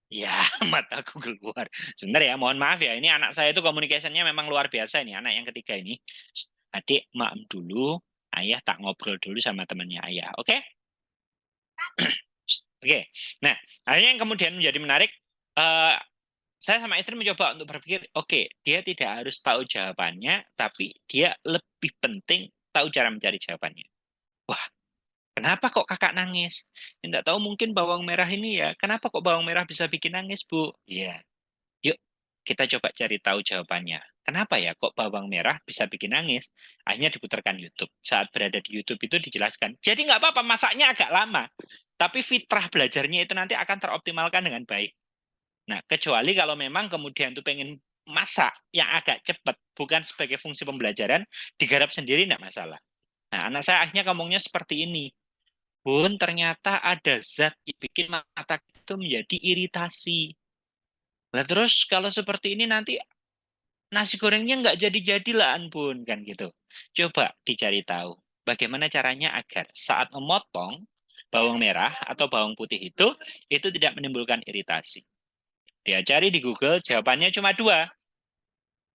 Ya, mataku keluar. Sebentar ya, mohon maaf ya. Ini anak saya itu komunikasinya memang luar biasa ini. Anak yang ketiga ini. Adik, maem dulu. Ayah tak ngobrol dulu sama temannya ayah. Oke? Oke. Nah, akhirnya yang kemudian menjadi menarik, eh, saya sama istri mencoba untuk berpikir, oke, dia tidak harus tahu jawabannya, tapi dia lebih penting tahu cara mencari jawabannya. Wah, kenapa kok kakak nangis? Tidak tahu mungkin bawang merah ini ya. Kenapa kok bawang merah bisa bikin nangis, Bu? Iya. Yuk, kita coba cari tahu jawabannya. Kenapa ya kok bawang merah bisa bikin nangis? Akhirnya diputarkan YouTube. Saat berada di YouTube itu dijelaskan. Jadi nggak apa-apa, masaknya agak lama. Tapi fitrah belajarnya itu nanti akan teroptimalkan dengan baik. Nah, kecuali kalau memang kemudian tuh pengen masak yang agak cepat, bukan sebagai fungsi pembelajaran, digarap sendiri tidak masalah. Nah, anak saya akhirnya ngomongnya seperti ini. Bun, ternyata ada zat yang bikin mata itu menjadi iritasi. Nah, terus kalau seperti ini nanti nasi gorengnya nggak jadi-jadilah, Bun, kan gitu. Coba dicari tahu bagaimana caranya agar saat memotong bawang merah atau bawang putih itu tidak menimbulkan iritasi. Dia cari di Google, jawabannya cuma dua.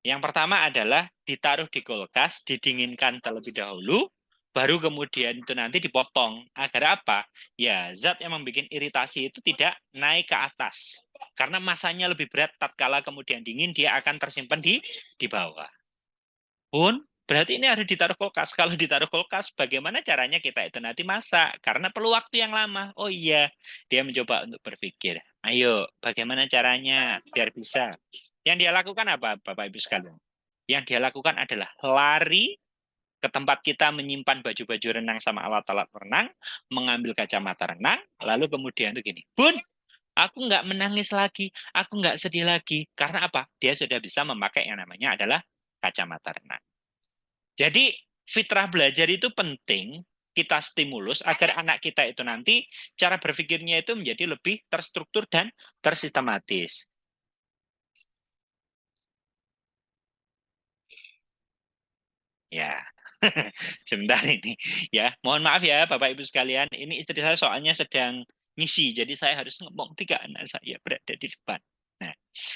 Yang pertama adalah ditaruh di kulkas, didinginkan terlebih dahulu, baru kemudian itu nanti dipotong. Agar apa? Ya, zat yang membuat iritasi itu tidak naik ke atas. Karena masanya lebih berat, tatkala kemudian dingin, dia akan tersimpan di bawah. Pun, berarti ini harus ditaruh kulkas. Kalau ditaruh kulkas, bagaimana caranya kita itu nanti masak? Karena perlu waktu yang lama. Oh iya, dia mencoba untuk berpikir. Ayo, bagaimana caranya biar bisa? Yang dia lakukan apa, Bapak Ibu sekalian? Yang dia lakukan adalah lari ke tempat kita menyimpan baju-baju renang sama alat-alat renang, mengambil kacamata renang, lalu kemudian itu gini, Bun, aku nggak menangis lagi, aku nggak sedih lagi. Karena apa? Dia sudah bisa memakai yang namanya adalah kacamata renang. Jadi fitrah belajar itu penting kita stimulus agar anak kita itu nanti cara berpikirnya itu menjadi lebih terstruktur dan tersistematis. Ya, sebentar ini. Ya, mohon maaf ya Bapak Ibu sekalian. Ini istri saya soalnya sedang ngisi, jadi saya harus ngomong tiga anak saya berada di depan. Nah,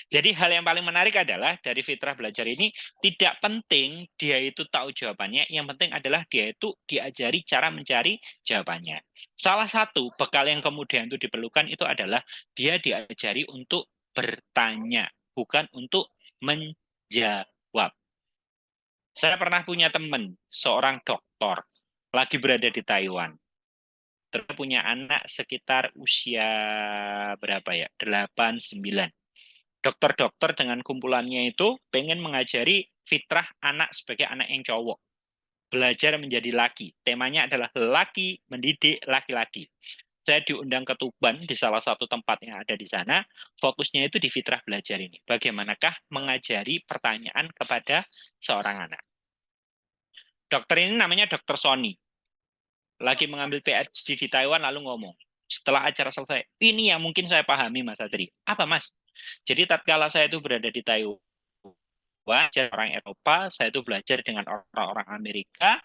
jadi hal yang paling menarik adalah dari fitrah belajar ini tidak penting dia itu tahu jawabannya, yang penting adalah dia itu diajari cara mencari jawabannya. Salah satu bekal yang kemudian itu diperlukan itu adalah dia diajari untuk bertanya, bukan untuk menjawab. Saya pernah punya teman, seorang dokter, lagi berada di Taiwan. Terus punya anak sekitar usia berapa ya? 8, 9. Dokter-dokter dengan kumpulannya itu pengen mengajari fitrah anak sebagai anak yang cowok. Belajar menjadi laki. Temanya adalah laki mendidik laki-laki. Saya diundang ke Tuban di salah satu tempat yang ada di sana. Fokusnya itu di fitrah belajar ini. Bagaimanakah mengajari pertanyaan kepada seorang anak. Dokter ini namanya Dokter Sony. Lagi mengambil PhD di Taiwan lalu ngomong. Setelah acara selesai, ini yang mungkin saya pahami Mas Adri. Apa Mas? Jadi tatkala saya itu berada di Taiwan, orang Eropa, saya itu belajar dengan orang-orang Amerika,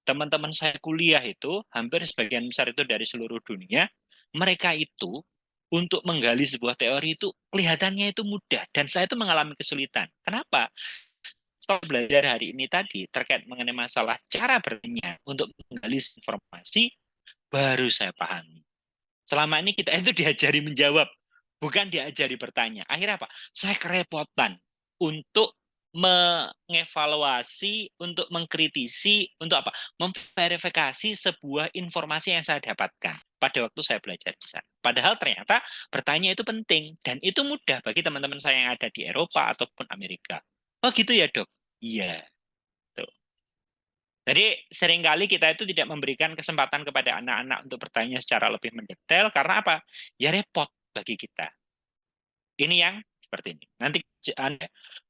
teman-teman saya kuliah itu, hampir sebagian besar itu dari seluruh dunia, mereka itu untuk menggali sebuah teori itu kelihatannya itu mudah, dan saya itu mengalami kesulitan. Kenapa? Setelah belajar hari ini tadi terkait mengenai masalah cara bertanya untuk menggali informasi, baru saya pahami. Selama ini kita itu diajari menjawab, bukan diajari bertanya. Akhirnya apa? Saya kerepotan untuk mengevaluasi, untuk mengkritisi, untuk apa? Memverifikasi sebuah informasi yang saya dapatkan pada waktu saya belajar di sana. Padahal ternyata bertanya itu penting dan itu mudah bagi teman-teman saya yang ada di Eropa ataupun Amerika. Oh gitu ya dok? Iya. Tuh. Jadi seringkali kita itu tidak memberikan kesempatan kepada anak-anak untuk bertanya secara lebih mendetail karena apa? Ya repot bagi kita. Ini yang seperti ini. Nanti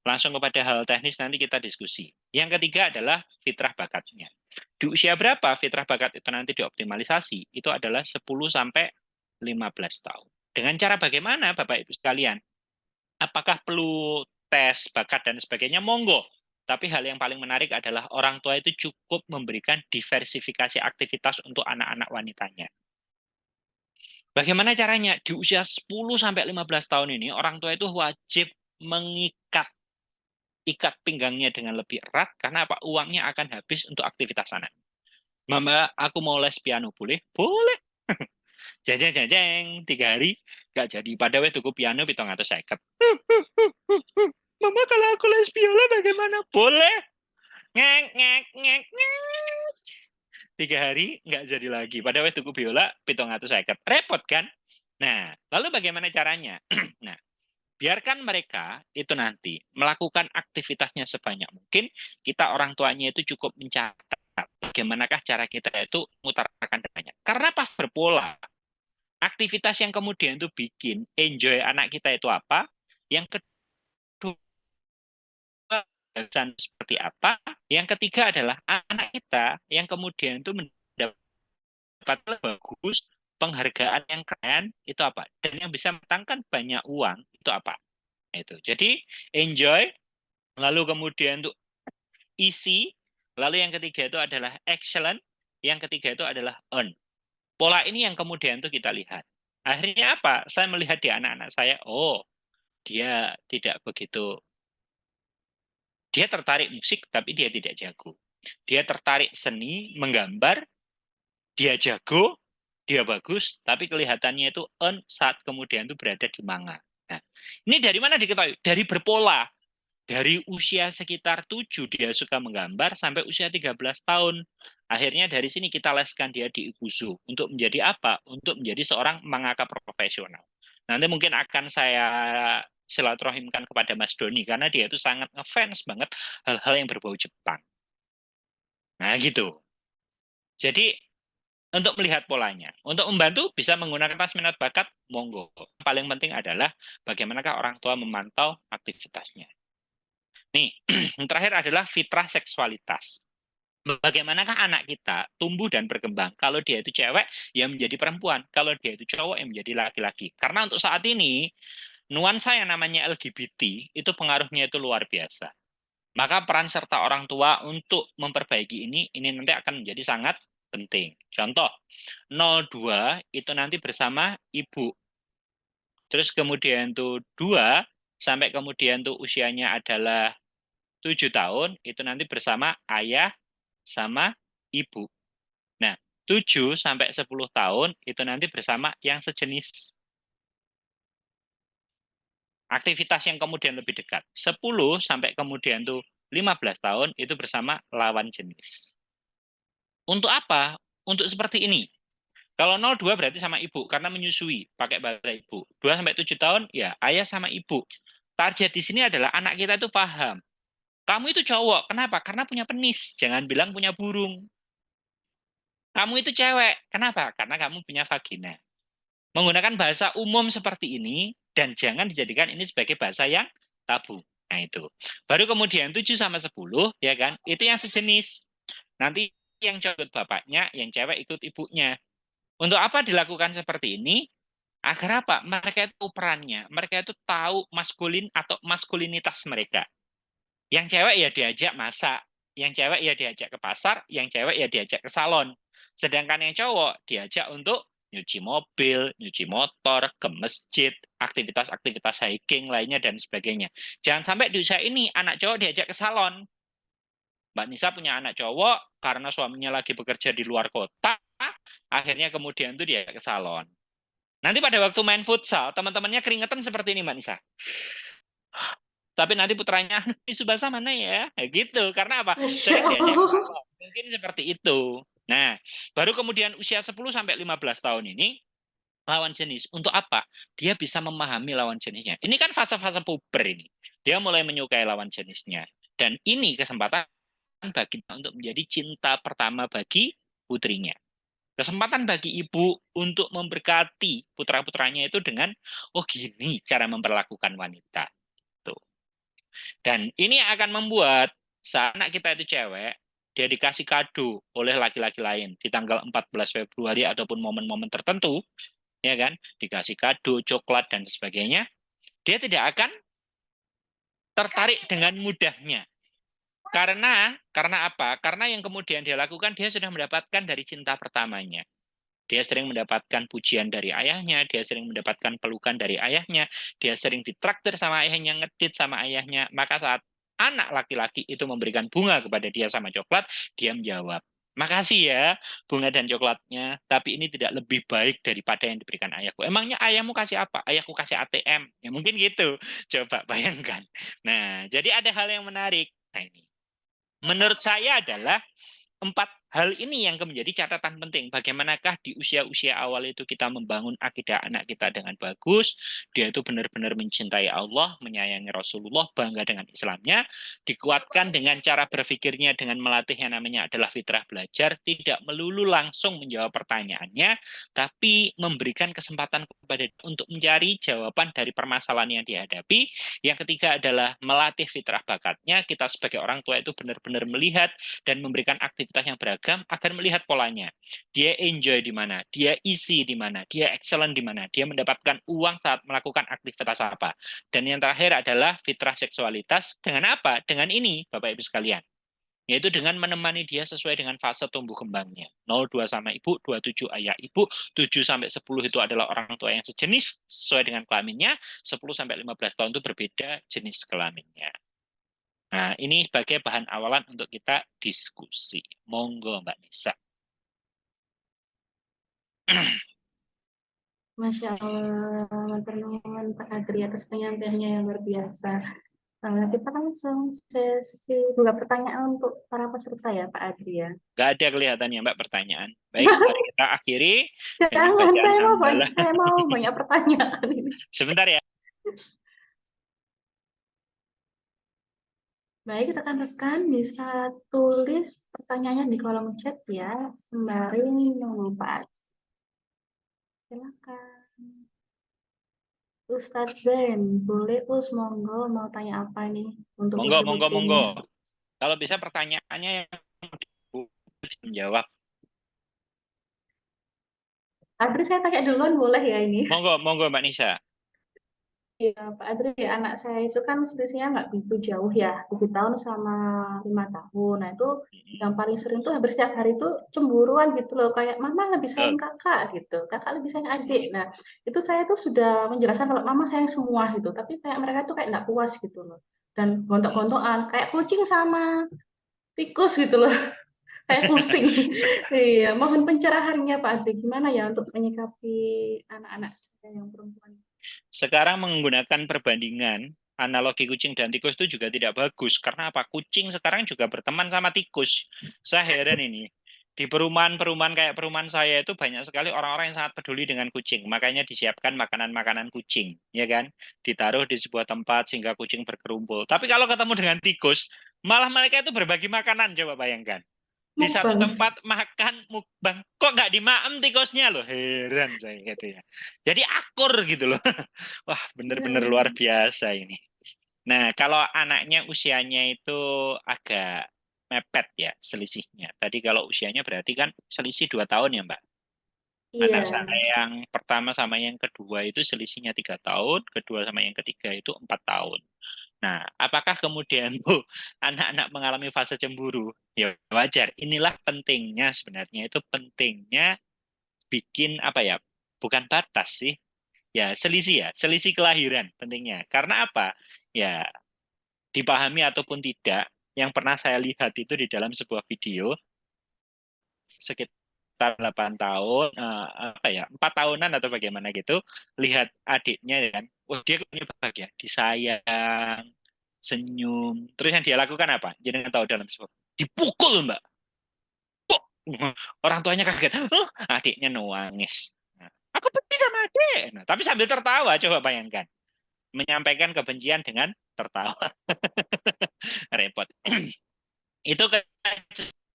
langsung kepada hal teknis nanti kita diskusi. Yang ketiga adalah fitrah bakatnya. Di usia berapa fitrah bakat itu nanti dioptimalisasi? Itu adalah 10 sampai 15 tahun. Dengan cara bagaimana Bapak Ibu sekalian? Apakah perlu tes bakat dan sebagainya? Monggo. Tapi hal yang paling menarik adalah orang tua itu cukup memberikan diversifikasi aktivitas untuk anak-anak wanitanya. Bagaimana caranya? Di usia 10 sampai 15 tahun ini orang tua itu wajib mengikat pinggangnya dengan lebih erat karena apa? Uangnya akan habis untuk aktivitas anak. Mama, aku mau les piano, boleh? Boleh. Jeng 3 hari gak jadi. Pada waktu tuku piano 750. Mama, kalau aku les biola bagaimana? Boleh. Ngek. 3 hari nggak jadi lagi. Pada waktu tuku biola 750. Repot kan? Nah, lalu bagaimana caranya? Nah, biarkan mereka itu nanti melakukan aktivitasnya sebanyak mungkin. Kita orang tuanya itu cukup mencatat bagaimanakah cara kita itu mengutarakan dananya. Karena pas berpola, aktivitas yang kemudian itu bikin enjoy anak kita itu apa? Yang kedua, seperti apa? Yang ketiga adalah anak kita yang kemudian itu mendapat bagus, penghargaan yang keren itu apa? Dan yang bisa mendatangkan banyak uang itu apa? Itu. Jadi enjoy, lalu kemudian untuk easy, lalu yang ketiga itu adalah excellent, yang ketiga itu adalah earn. Pola ini yang kemudian itu kita lihat. Akhirnya apa? Saya melihat di anak-anak saya, oh, dia tidak begitu, dia tertarik musik tapi dia tidak jago. Dia tertarik seni, menggambar, dia jago, dia bagus, tapi kelihatannya itu earn saat kemudian itu berada di manga. Nah, ini dari mana diketahui? Dari berpola. Dari usia sekitar 7 dia suka menggambar sampai usia 13 tahun. Akhirnya dari sini kita leskan dia di Ikuzu. Untuk menjadi apa? Untuk menjadi seorang mangaka profesional. Nanti mungkin akan saya silaturahimkan kepada Mas Doni karena dia itu sangat ngefans banget hal-hal yang berbau Jepang. Nah gitu. Jadi untuk melihat polanya, untuk membantu bisa menggunakan tes minat bakat, monggo. Paling penting adalah bagaimanakah orang tua memantau aktivitasnya. Nih, yang terakhir adalah fitrah seksualitas. Bagaimanakah anak kita tumbuh dan berkembang? Kalau dia itu cewek, ya menjadi perempuan. Kalau dia itu cowok, ya menjadi laki-laki. Karena untuk saat ini, nuansa yang namanya LGBT, itu pengaruhnya itu luar biasa. Maka peran serta orang tua untuk memperbaiki ini nanti akan menjadi sangat penting. Contoh, 02 itu nanti bersama ibu. Terus kemudian tuh 2 sampai kemudian tuh usianya adalah 7 tahun, itu nanti bersama ayah sama ibu. Nah, 7 sampai 10 tahun itu nanti bersama yang sejenis. Aktivitas yang kemudian lebih dekat. 10 sampai kemudian tuh 15 tahun itu bersama lawan jenis. Untuk apa? Untuk seperti ini. Kalau 02 berarti sama ibu karena menyusui pakai bahasa ibu. 2 sampai 7 tahun ya ayah sama ibu. Target di sini adalah anak kita itu paham. Kamu itu cowok. Kenapa? Karena punya penis. Jangan bilang punya burung. Kamu itu cewek. Kenapa? Karena kamu punya vagina. Menggunakan bahasa umum seperti ini dan jangan dijadikan ini sebagai bahasa yang tabu. Nah itu. Baru kemudian 7 sama 10 ya kan? Itu yang sejenis. Nanti yang cowok ikut bapaknya, yang cewek ikut ibunya. Untuk apa dilakukan seperti ini? Agar apa? Mereka itu perannya. Mereka itu tahu maskulin atau maskulinitas mereka. Yang cewek ya diajak masak. Yang cewek ya diajak ke pasar. Yang cewek ya diajak ke salon. Sedangkan yang cowok diajak untuk nyuci mobil, nyuci motor, ke masjid, aktivitas-aktivitas hiking lainnya, dan sebagainya. Jangan sampai di usia ini anak cowok diajak ke salon. Mbak Nisa punya anak cowok, karena suaminya lagi bekerja di luar kota, akhirnya kemudian itu dia ke salon. Nanti pada waktu main futsal, teman-temannya keringetan seperti ini, Mbak Nisa. Tapi nanti putranya, di Subasa mana ya? Gitu. Karena apa? Sering diajak ke salon. Mungkin seperti itu. Nah, baru kemudian usia 10-15 tahun ini, lawan jenis. Untuk apa? Dia bisa memahami lawan jenisnya. Ini kan fase-fase puber ini. Dia mulai menyukai lawan jenisnya. Dan ini kesempatan bagi untuk menjadi cinta pertama bagi putrinya. Kesempatan bagi ibu untuk memberkati putra-putranya itu dengan, oh gini cara memperlakukan wanita. Tuh. Dan ini akan membuat saat anak kita itu cewek, dia dikasih kado oleh laki-laki lain di tanggal 14 Februari ataupun momen-momen tertentu, ya kan, dikasih kado, coklat, dan sebagainya, dia tidak akan tertarik dengan mudahnya. Karena apa? Karena yang kemudian dia lakukan, dia sudah mendapatkan dari cinta pertamanya. Dia sering mendapatkan pujian dari ayahnya, dia sering mendapatkan pelukan dari ayahnya, dia sering ditraktir sama ayahnya, ngedit sama ayahnya. Maka saat anak laki-laki itu memberikan bunga kepada dia sama coklat, dia menjawab, makasih ya bunga dan coklatnya, tapi ini tidak lebih baik daripada yang diberikan ayahku. Emangnya ayahmu kasih apa? Ayahku kasih ATM. Ya mungkin gitu. Coba bayangkan. Nah, jadi ada hal yang menarik. Nah, ini menurut saya adalah 4 hal ini yang menjadi catatan penting. Bagaimanakah di usia-usia awal itu kita membangun akidah anak kita dengan bagus, dia itu benar-benar mencintai Allah, menyayangi Rasulullah, bangga dengan Islamnya, dikuatkan dengan cara berpikirnya dengan melatih yang namanya adalah fitrah belajar, tidak melulu langsung menjawab pertanyaannya, tapi memberikan kesempatan kepada untuk mencari jawaban dari permasalahan yang dihadapi. Yang ketiga adalah melatih fitrah bakatnya, kita sebagai orang tua itu benar-benar melihat dan memberikan aktivitas yang beragam agar melihat polanya. Dia enjoy di mana, dia isi di mana, dia excellent di mana, dia mendapatkan uang saat melakukan aktivitas apa. Dan yang terakhir adalah fitrah seksualitas. Dengan apa? Dengan ini, Bapak Ibu sekalian. Yaitu dengan menemani dia sesuai dengan fase tumbuh kembangnya. 0-2 sama ibu, 27 ayah ibu, 7-10 itu adalah orang tua yang sejenis sesuai dengan kelaminnya, 10-15 tahun itu berbeda jenis kelaminnya. Nah, ini sebagai bahan awalan untuk kita diskusi. Monggo, Mbak Nisa. Masya Allah, matur Pak Adri atas penyampaiannya yang luar biasa. Kita langsung sesi buka pertanyaan untuk para peserta ya Pak Adri ya. Nggak ada kelihatannya, Mbak, pertanyaan. Baik, mari kita akhiri dengan Jangan, bacaan hamdalah. saya mau banyak pertanyaan ini. Sebentar ya. Baik, rekan-rekan bisa tulis pertanyaannya di kolom chat ya, sembari nunggu Pak. Silakan. Ustadz Zen, boleh monggo mau tanya apa nih untuk Monggo. Kalau bisa pertanyaannya yang menjawab. Adri, saya tanya duluan boleh ya ini? Monggo Mbak Nisa. Iya, Pak Adri, anak saya itu kan selisihnya nggak begitu jauh ya, 7 tahun sama 5 tahun. Nah itu yang paling sering tuh hampir setiap hari itu cemburuan gitu loh, kayak mama lebih sayang kakak gitu, kakak lebih sayang adik. Nah itu saya tuh sudah menjelaskan kalau mama sayang semua gitu, tapi kayak mereka tuh kayak nggak puas gitu loh. Dan gontok-gontokan, kayak kucing sama tikus gitu loh, kayak pusing. Iya, mohon pencerahannya Pak Adri, gimana ya untuk menyikapi anak-anak saya yang perempuan? Sekarang menggunakan perbandingan, analogi kucing dan tikus itu juga tidak bagus. Karena apa? Kucing sekarang juga berteman sama tikus. Saya heran ini. Di perumahan-perumahan kayak perumahan saya itu banyak sekali orang-orang yang sangat peduli dengan kucing. Makanya disiapkan makanan-makanan kucing, ya kan? Ditaruh di sebuah tempat sehingga kucing berkerumpul. Tapi kalau ketemu dengan tikus, malah mereka itu berbagi makanan, coba bayangkan. Di satu tempat makan mukbang, kok nggak dimaem tikusnya loh, heran saya gitu ya. Jadi akur gitu loh. Wah, bener-bener luar biasa ini. Nah, kalau anaknya usianya itu agak mepet ya selisihnya. Tadi kalau usianya berarti kan selisih 2 tahun ya Mbak. Iya. Anak saya yang pertama sama yang kedua itu selisihnya 3 tahun, kedua sama yang ketiga itu 4 tahun. Nah, apakah kemudian tuh anak-anak mengalami fase cemburu? Ya wajar. Inilah pentingnya sebenarnya, itu pentingnya bikin apa ya? Bukan batas sih. Ya, selisih kelahiran pentingnya. Karena apa? Ya, dipahami ataupun tidak, yang pernah saya lihat itu di dalam sebuah video sekitar 8 tahun, apa ya, 4 tahunan atau bagaimana gitu, lihat adiknya ya kan, wah dia kayaknya bahagia, disayang, senyum, terus yang dia lakukan apa? Jangan tahu dalam sebuah dipukul Mbak. Orang tuanya kaget, adiknya nangis. Nah, aku benci sama adik. Nah, tapi sambil tertawa, coba bayangkan. Menyampaikan kebencian dengan tertawa. Repot. Itu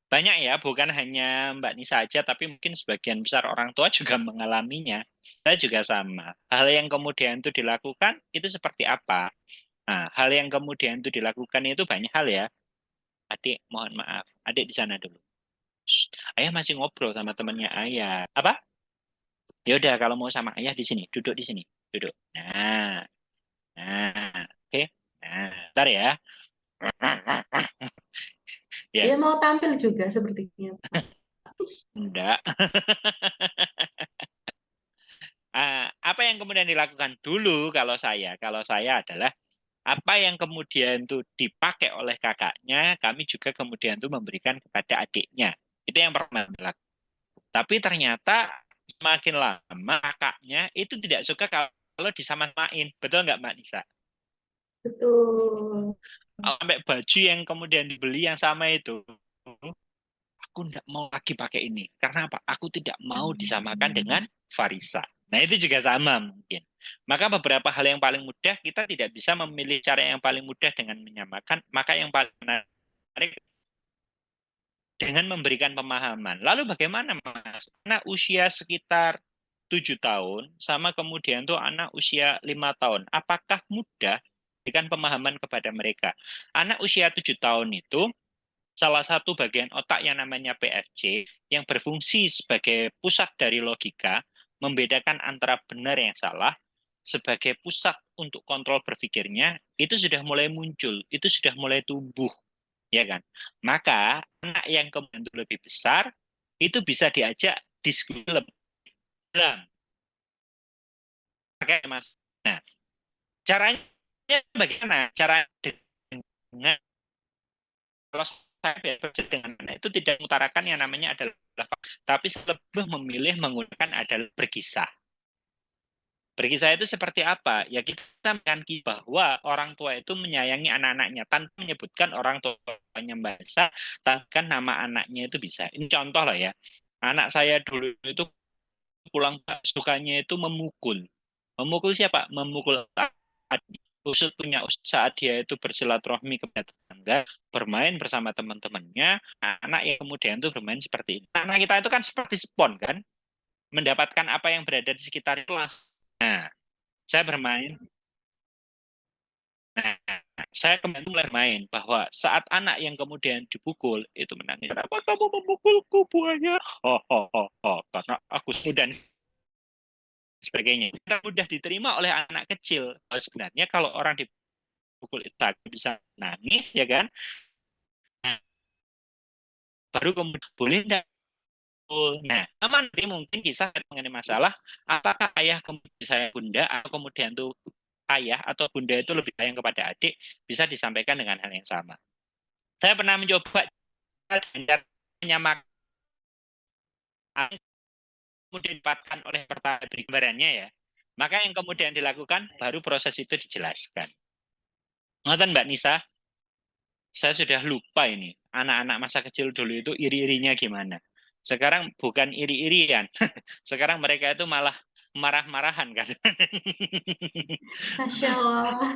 banyak ya, bukan hanya Mbak Nisa aja, tapi mungkin sebagian besar orang tua juga mengalaminya. Saya juga sama. Hal yang kemudian itu dilakukan, itu seperti apa? Nah, hal yang kemudian itu dilakukan itu banyak hal ya. Adik, mohon maaf. Adik di sana dulu. Shh, ayah masih ngobrol sama temannya ayah. Apa? Ya udah, kalau mau sama ayah di sini, duduk di sini. Duduk. Nah, oke. Nah, ntar ya. Dia Ya, mau tampil juga sepertinya. enggak. Apa yang kemudian dilakukan dulu kalau saya adalah apa yang kemudian itu dipakai oleh kakaknya, kami juga kemudian itu memberikan kepada adiknya. Itu yang pertama dilakukan. Tapi ternyata semakin lama kakaknya itu tidak suka kalau disama-samain. Betul nggak Mbak Nisa? Betul. Sampai baju yang kemudian dibeli yang sama itu, aku tidak mau lagi pakai ini. Karena apa? Aku tidak mau disamakan dengan Farisa. Nah, itu juga sama mungkin. Maka beberapa hal yang paling mudah, kita tidak bisa memilih cara yang paling mudah dengan menyamakan. Maka yang paling menarik dengan memberikan pemahaman. Lalu bagaimana Mas? Anak usia sekitar 7 tahun, sama kemudian tuh anak usia 5 tahun. Apakah mudah memberikan pemahaman kepada mereka? Anak usia 7 tahun itu, salah satu bagian otak yang namanya PFC yang berfungsi sebagai pusat dari logika, membedakan antara benar yang salah, sebagai pusat untuk kontrol berpikirnya, itu sudah mulai muncul, itu sudah mulai tumbuh, ya kan? Maka anak yang kemudian lebih besar itu bisa diajak diskusi lebih dalam, oke Mas. Nah, caranya bagaimana? Cara dengan kalau saya berbicara dengan anak itu tidak mengutarakan yang namanya adalah, tapi lebih memilih menggunakan adalah berkisah. Berkisah itu seperti apa? Ya kita mengatakan bahwa orang tua itu menyayangi anak-anaknya tanpa menyebutkan orang tuanya bahasa, tanpa nama anaknya itu bisa. Ini contoh lah ya. Anak saya dulu itu pulang sukanya itu memukul. Memukul siapa? Memukul adik. Usut punya saat dia itu bersilaturahmi kepada tetangga, bermain bersama teman-temannya, anak yang kemudian itu bermain seperti ini. Anak kita itu kan seperti spon kan, mendapatkan apa yang berada di sekitar itu langsung. Nah, saya bermain. Nah, saya kemudian mulai main bahwa saat anak yang kemudian dipukul itu menangis. Kenapa kamu memukulku buaya? Oh, oh, oh, oh. Karena aku sudah sebagainya. Itu mudah diterima oleh anak kecil. Sebenarnya kalau orang dipukul itu bisa nangis, ya kan? Nah, baru kemudian boleh enggak? Nah, sama nanti mungkin kisah mengenai masalah apakah ayah kemudian saya bunda atau kemudian tuh ayah atau bunda itu lebih sayang kepada adik bisa disampaikan dengan hal yang sama. Saya pernah mencoba menyamakan kemudian didapatkan oleh pertanyaan gambarannya ya. Maka yang kemudian dilakukan baru proses itu dijelaskan. Ngoten Mbak Nisa, saya sudah lupa ini. Anak-anak masa kecil dulu itu iri-irinya gimana. Sekarang bukan iri-irian. Sekarang mereka itu malah marah-marahan kan. Masya Allah.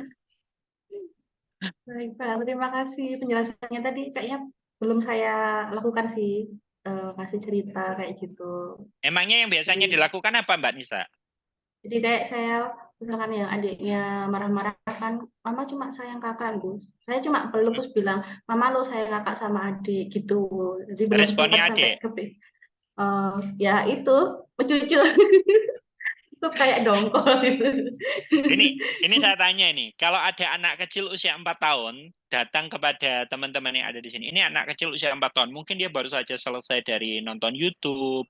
Baik, Pak. Terima kasih penjelasannya tadi. Kayaknya belum saya lakukan sih, kasih cerita kayak gitu. Emangnya yang biasanya Jadi, dilakukan apa Mbak Nisa? jadi kayak saya misalkan yang adiknya marah-marah kan, mama cuma sayang kakak gitu. Saya cuma peluk terus bilang, mama lo sayang kakak sama adik gitu. Jadi belum sempat Responnya sampai adik. ke ya itu mencucu itu kayak dongkol gitu. Ini saya tanya ini, kalau ada anak kecil usia 4 tahun datang kepada teman-teman yang ada di sini, ini anak kecil usia 4 tahun, mungkin dia baru saja selesai dari nonton YouTube,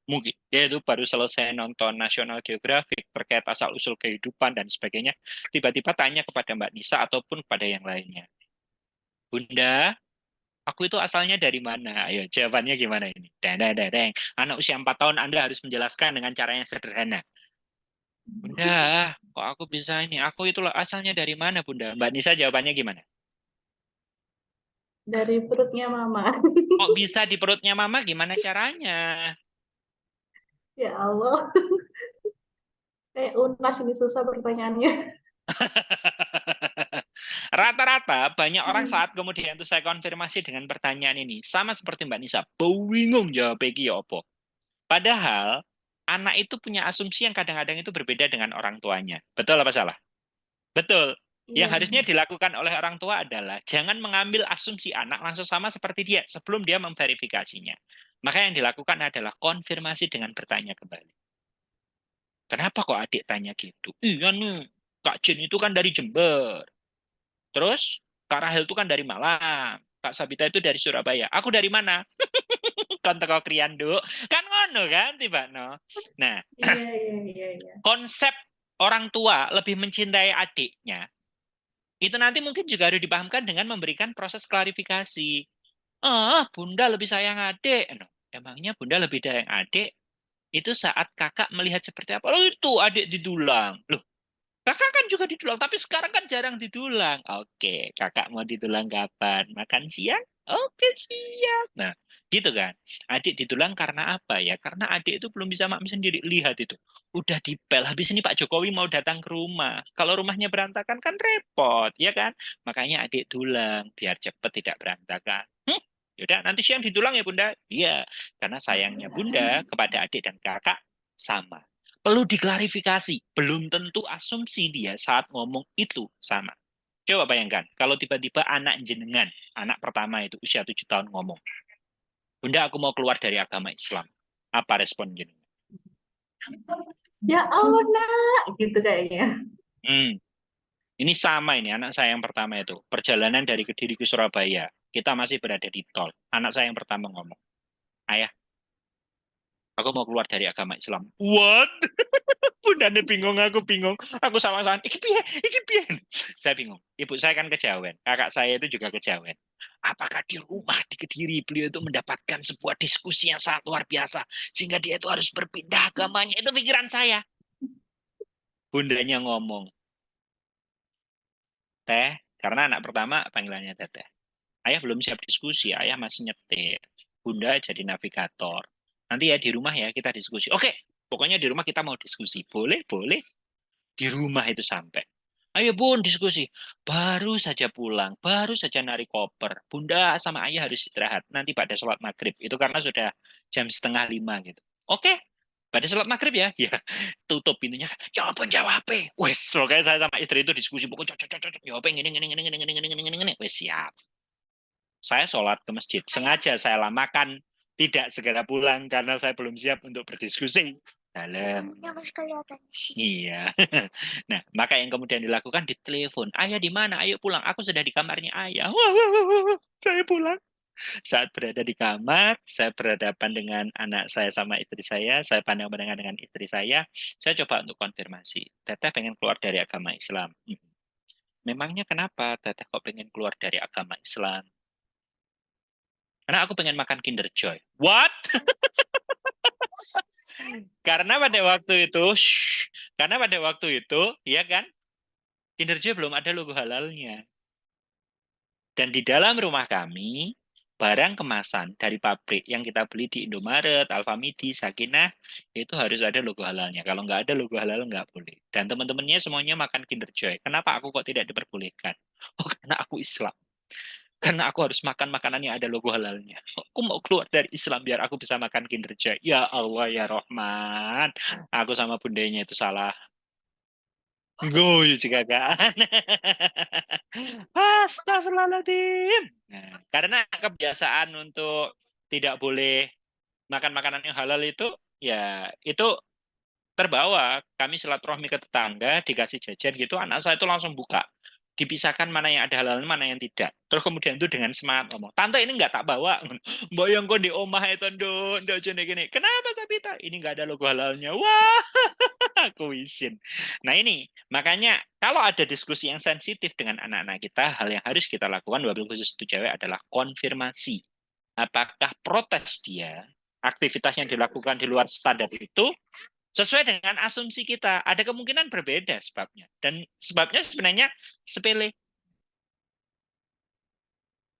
mungkin dia itu baru selesai nonton National Geographic terkait asal-usul kehidupan dan sebagainya, tiba-tiba tanya kepada Mbak Nisa ataupun kepada yang lainnya, Bunda, aku itu asalnya dari mana? Ayo, jawabannya gimana ini? Deng, deng, deng, deng. Anak usia 4 tahun Anda harus menjelaskan dengan cara yang sederhana. Bunda, kok aku bisa ini? Aku itu asalnya dari mana, Bunda? Mbak Nisa jawabannya gimana? Dari perutnya mama. Kok bisa di perutnya Mama? Gimana caranya? Ya Allah, kayak UNAS ini susah pertanyaannya. Rata-rata banyak orang saat kemudian itu saya konfirmasi dengan pertanyaan ini. Sama seperti Mbak Nisa, bingung jawab iki ya apa. Padahal anak itu punya asumsi yang kadang-kadang itu berbeda dengan orang tuanya. Betul apa salah? Betul. Yang Iya, harusnya dilakukan oleh orang tua adalah jangan mengambil asumsi anak langsung sama seperti dia sebelum dia memverifikasinya. Maka yang dilakukan adalah konfirmasi dengan bertanya kembali. Kenapa kok adik tanya gitu? Iya nih, Kak Jen itu kan dari Jember. Terus Kak Rahel itu kan dari Malang. Kak Sabita itu dari Surabaya. Aku dari mana? Kan teko Kriando. Kan ngono kan tiba no. Nah, iya, iya, iya, iya. konsep orang tua lebih mencintai adiknya itu nanti mungkin juga harus dipahamkan dengan memberikan proses klarifikasi. Bunda lebih sayang adik. No, emangnya bunda lebih sayang adik? Itu saat kakak melihat seperti apa? Loh itu adik didulang. Loh, kakak kan juga didulang, tapi sekarang kan jarang didulang. Oke, kakak mau didulang kapan? Makan siang? Oke, siap. Nah, gitu kan. Adik didulang karena apa ya? Karena adik itu belum bisa makan sendiri. Lihat itu. Udah dipel. Habis ini Pak Jokowi mau datang ke rumah. Kalau rumahnya berantakan kan repot, ya kan? Makanya adik dulang, biar cepet tidak berantakan. Yaudah, nanti siang didulang ya Bunda? Iya, karena sayangnya Bunda kepada adik dan kakak sama. Perlu diklarifikasi, belum tentu asumsi dia saat ngomong itu sama. Coba bayangkan, kalau tiba-tiba anak jenengan, anak pertama itu usia 7 tahun ngomong, Bunda aku mau keluar dari agama Islam. Apa respon jenengan? Ya Allah, nak, gitu kayaknya. Hmm, ini sama ini, anak saya yang pertama itu. Perjalanan dari Kediri ke Surabaya. Kita masih berada di tol. Anak saya yang pertama ngomong, Ayah, aku mau keluar dari agama Islam. What? Bundanya bingung, aku bingung. Aku sama-sama, iki piye, iki piye. Saya bingung. Ibu saya kan kejawen, kakak saya itu juga kejawen. Apakah di rumah di Kediri beliau itu mendapatkan sebuah diskusi yang sangat luar biasa sehingga dia itu harus berpindah agamanya? Itu pikiran saya. Bundanya ngomong, Teh, karena anak pertama panggilannya Teteh. Ayah belum siap diskusi, ayah masih nyetir. Bunda jadi navigator. Nanti ya di rumah ya kita diskusi. Oke, pokoknya di rumah kita mau diskusi. Boleh, boleh. Di rumah itu sampai. Ayo bun, diskusi. Baru saja pulang, baru saja narik koper. Bunda sama ayah harus istirahat. Nanti pada sholat maghrib. Itu karena sudah jam setengah 5 gitu. Oke, pada sholat maghrib ya. Ya, tutup pintunya. Ya apa jawab apa? Wes, pokoknya saya sama istri itu diskusi. Pokoknya cocok. Ya apa ini. Wes siap. Saya sholat ke masjid. Sengaja saya lamakan tidak segera pulang karena saya belum siap untuk berdiskusi. Dalam. Iya. Nah, maka yang kemudian dilakukan ditelepon. Ayah di mana? Ayo pulang. Aku sudah di kamarnya ayah. Saya pulang. Saat berada di kamar, saya berhadapan dengan anak saya sama istri saya pandang-pandangan dengan istri saya coba untuk konfirmasi. Teteh pengen keluar dari agama Islam. Memangnya kenapa Teteh kok pengen keluar dari agama Islam? Karena aku pengen makan Kinder Joy. What? Karena pada waktu itu, ya kan, Kinder Joy belum ada logo halalnya. Dan di dalam rumah kami, barang kemasan dari pabrik yang kita beli di Indomaret, Alfamidi, Sakinah, itu harus ada logo halalnya. Kalau nggak ada logo halal, nggak boleh. Dan teman-temannya semuanya makan Kinder Joy. Kenapa aku kok tidak diperbolehkan? Oh, karena aku Islam. Karena aku harus makan makanan yang ada logo halalnya. Aku mau keluar dari Islam biar aku bisa makan Kinder Joy. Ya Allah, ya Rahman. Aku sama bundanya itu salah. Guyu juga kan. Astagfirullahaladzim. Nah, karena kebiasaan untuk tidak boleh makan makanan yang halal itu, ya itu terbawa. Kami silaturahmi ke tetangga, dikasih jajan gitu, anak saya itu langsung buka. Dipisahkan mana yang ada halal, mana yang tidak. Terus kemudian itu dengan semangat ngomong, tante ini nggak tak bawa. Mbak yang kok di omah itu, ndok gini. Kenapa Sabita? Ini nggak ada logo halalnya. Wah, aku izin. Nah ini, makanya kalau ada diskusi yang sensitif dengan anak-anak kita, hal yang harus kita lakukan, wabil khusus itu cewek, adalah konfirmasi. Apakah protes dia, aktivitas yang dilakukan di luar standar itu, sesuai dengan asumsi kita. Ada kemungkinan berbeda sebabnya. Dan sebabnya sebenarnya sepele.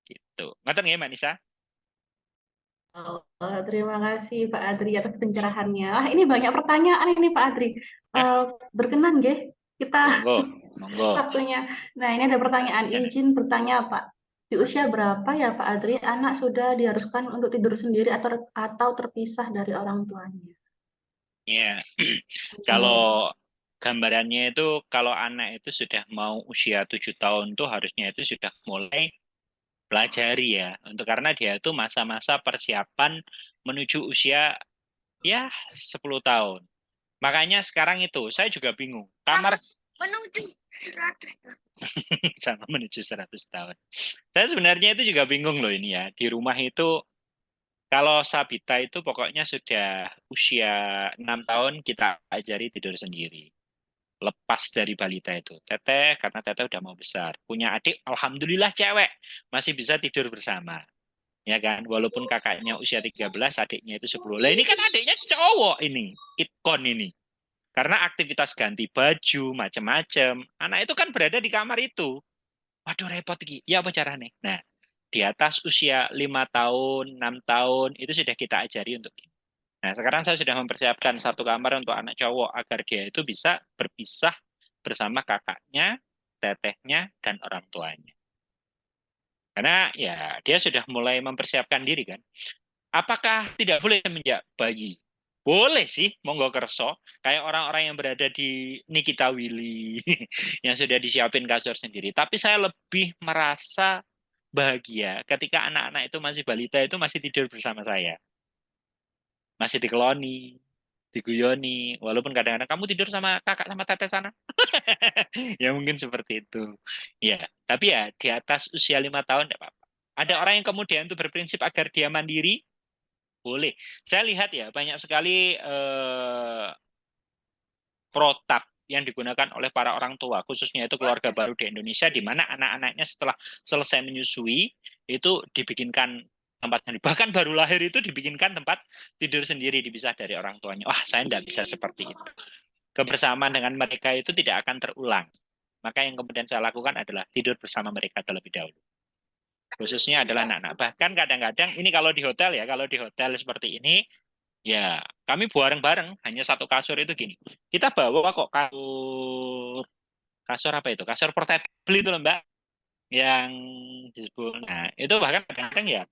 Gitu. Ngerti nggak Mbak Nisa? Oh, terima kasih Pak Adri atas pencerahannya. Wah, ini banyak pertanyaan ini Pak Adri. Berkenan nggih kita Monggo, monggo. waktunya. Nah, ini ada pertanyaan izin bertanya Pak. Di usia berapa ya Pak Adri anak sudah diharuskan untuk tidur sendiri atau terpisah dari orang tuanya? Ya, kalau gambarannya itu kalau anak itu sudah mau usia 7 tahun tuh harusnya itu sudah mulai pelajari ya. Untuk karena dia itu masa-masa persiapan menuju usia ya 10 tahun. Makanya sekarang itu saya juga bingung. Kamar menuju 100 tahun. sama menuju 100 tahun. Saya sebenarnya itu juga bingung loh ini ya. Di rumah itu kalau Sabita itu pokoknya sudah usia 6 tahun kita ajari tidur sendiri. Lepas dari balita itu. Teteh, karena Teteh udah mau besar. Punya adik, alhamdulillah cewek. Masih bisa tidur bersama. Ya kan, walaupun kakaknya usia 13, adiknya itu 10. Lah ini kan adiknya cowok ini. Itkon ini. Karena aktivitas ganti baju, macam-macam. Anak itu kan berada di kamar itu. Waduh repot iki. Ya apa caranya? Nah, di atas usia 5 tahun, 6 tahun, itu sudah kita ajari untuk ini. Nah, sekarang saya sudah mempersiapkan satu kamar untuk anak cowok agar dia itu bisa berpisah bersama kakaknya, tetehnya, dan orang tuanya. Karena ya dia sudah mulai mempersiapkan diri kan. Apakah tidak boleh semenjak bayi? Boleh sih, monggo kerso. Kayak orang-orang yang berada di Nikita Willy yang sudah disiapin kasur sendiri. Tapi saya lebih merasa bahagia ketika anak-anak itu masih balita itu masih tidur bersama saya. Masih dikeloni, diguyoni, walaupun kadang-kadang kamu tidur sama kakak sama teteh sana. Ya mungkin seperti itu. Ya, tapi ya di atas usia 5 tahun tidak apa-apa. Ada orang yang kemudian itu berprinsip agar dia mandiri, boleh. Saya lihat ya banyak sekali protap yang digunakan oleh para orang tua, khususnya itu keluarga baru di Indonesia, di mana anak-anaknya setelah selesai menyusui itu dibikinkan tempat sendiri. Bahkan baru lahir itu dibikinkan tempat tidur sendiri dipisah dari orang tuanya. Wah, saya tidak bisa seperti itu. Kebersamaan dengan mereka itu tidak akan terulang. Maka yang kemudian saya lakukan adalah tidur bersama mereka terlebih dahulu. Khususnya adalah anak-anak. Bahkan kadang-kadang ini kalau di hotel ya, kalau di hotel seperti ini, ya kami bareng-bareng hanya satu kasur itu gini. Kita bawa kok kasur kasur apa itu? Kasur portable itu loh Mbak, yang disebut. Nah itu bahkan kadang-kadang ya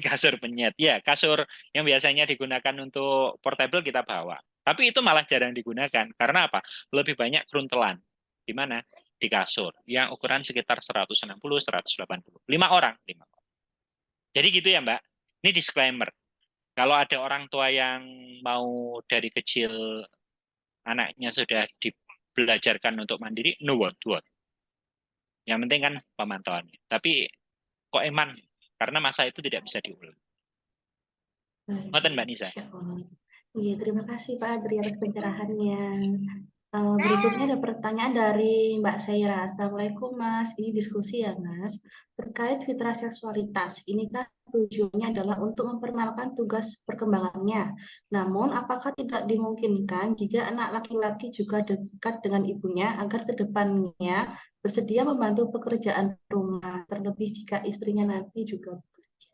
kasur penyet. Ya kasur yang biasanya digunakan untuk portable kita bawa. Tapi itu malah jarang digunakan. Karena apa? Lebih banyak keruntelan. Di mana? Di kasur. Yang ukuran sekitar 160, 180. 5 orang. 5 orang. Jadi gitu ya Mbak. Ini disclaimer. Kalau ada orang tua yang mau dari kecil anaknya sudah dibelajarkan untuk mandiri, no what. Yang penting kan pemantauannya. Tapi kok eman? Karena masa itu tidak bisa diulang. Ngoten Mbak Nisa. Iya, terima kasih Pak Adri atas pencerahannya. Berikutnya ada pertanyaan dari Mbak Saira. Assalamualaikum Mas, ini diskusi ya Mas. Terkait fitrah seksualitas, ini kan tujuannya adalah untuk memperkenalkan tugas perkembangannya. Namun, apakah tidak dimungkinkan jika anak laki-laki juga dekat dengan ibunya agar ke depannya bersedia membantu pekerjaan rumah, terlebih jika istrinya nanti juga bekerja?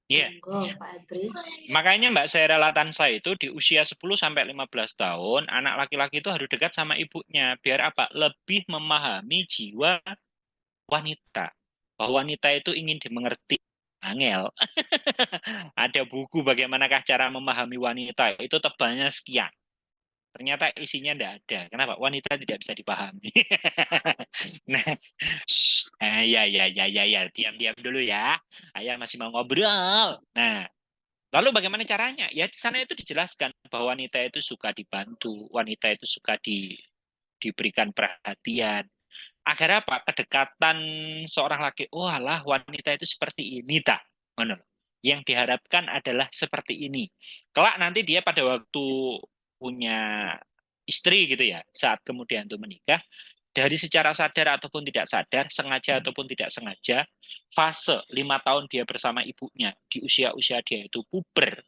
Iya. Monggo, Pak Adri. Makanya Mbak Saira Latansa itu di usia 10 sampai 15 tahun, anak laki-laki itu harus dekat sama ibunya. Biar apa? Lebih memahami jiwa wanita. Bahwa wanita itu ingin dimengerti. Angel. Ada buku bagaimanakah cara memahami wanita. Itu tebalnya sekian. Ternyata isinya tidak ada. Kenapa? Wanita tidak bisa dipahami. Nah, ya, diam-diam dulu ya. Ayah masih mau ngobrol. Nah, lalu bagaimana caranya? Ya di sana itu dijelaskan bahwa wanita itu suka dibantu, wanita itu suka diberikan perhatian. Agar apa? Kedekatan seorang laki, oh alah wanita itu seperti ini tak? Ngono. Yang diharapkan adalah seperti ini. Kelak nanti dia pada waktu punya istri gitu ya, saat kemudian itu menikah, dari secara sadar ataupun tidak sadar, sengaja ataupun tidak sengaja, fase 5 tahun dia bersama ibunya, di usia-usia dia itu puber,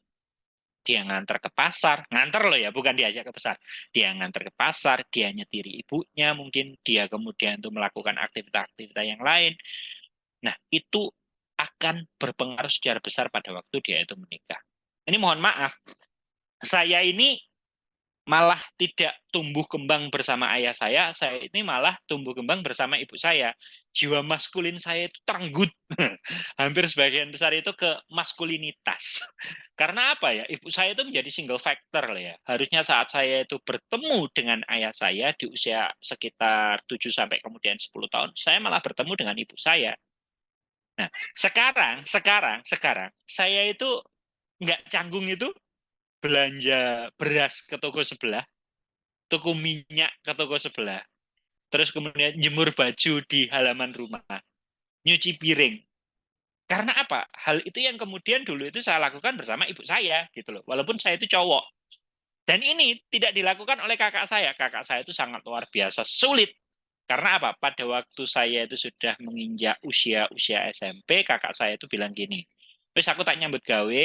dia nganter ke pasar, nganter loh ya, bukan diajak ke pasar. Dia nganter ke pasar, dia nyetiri ibunya, mungkin dia kemudian itu melakukan aktivitas-aktivitas yang lain. Nah, itu akan berpengaruh secara besar pada waktu dia itu menikah. Ini mohon maaf, saya ini malah tidak tumbuh kembang bersama ayah saya ini malah tumbuh kembang bersama ibu saya. Jiwa maskulin saya itu terenggut. Hampir sebagian besar itu ke maskulinitas. Karena apa ya? Ibu saya itu menjadi single factor lah ya. Harusnya saat saya itu bertemu dengan ayah saya di usia sekitar 7 sampai kemudian 10 tahun, saya malah bertemu dengan ibu saya. Nah, sekarang saya itu nggak canggung itu belanja beras ke toko sebelah, toko minyak ke toko sebelah, terus kemudian jemur baju di halaman rumah, nyuci piring. Karena apa? Hal itu yang kemudian dulu itu saya lakukan bersama ibu saya, gitu loh. Walaupun saya itu cowok. Dan ini tidak dilakukan oleh kakak saya. Kakak saya itu sangat luar biasa sulit. Karena apa? Pada waktu saya itu sudah menginjak usia SMP, kakak saya itu bilang gini, terus aku tak nyambut gawe,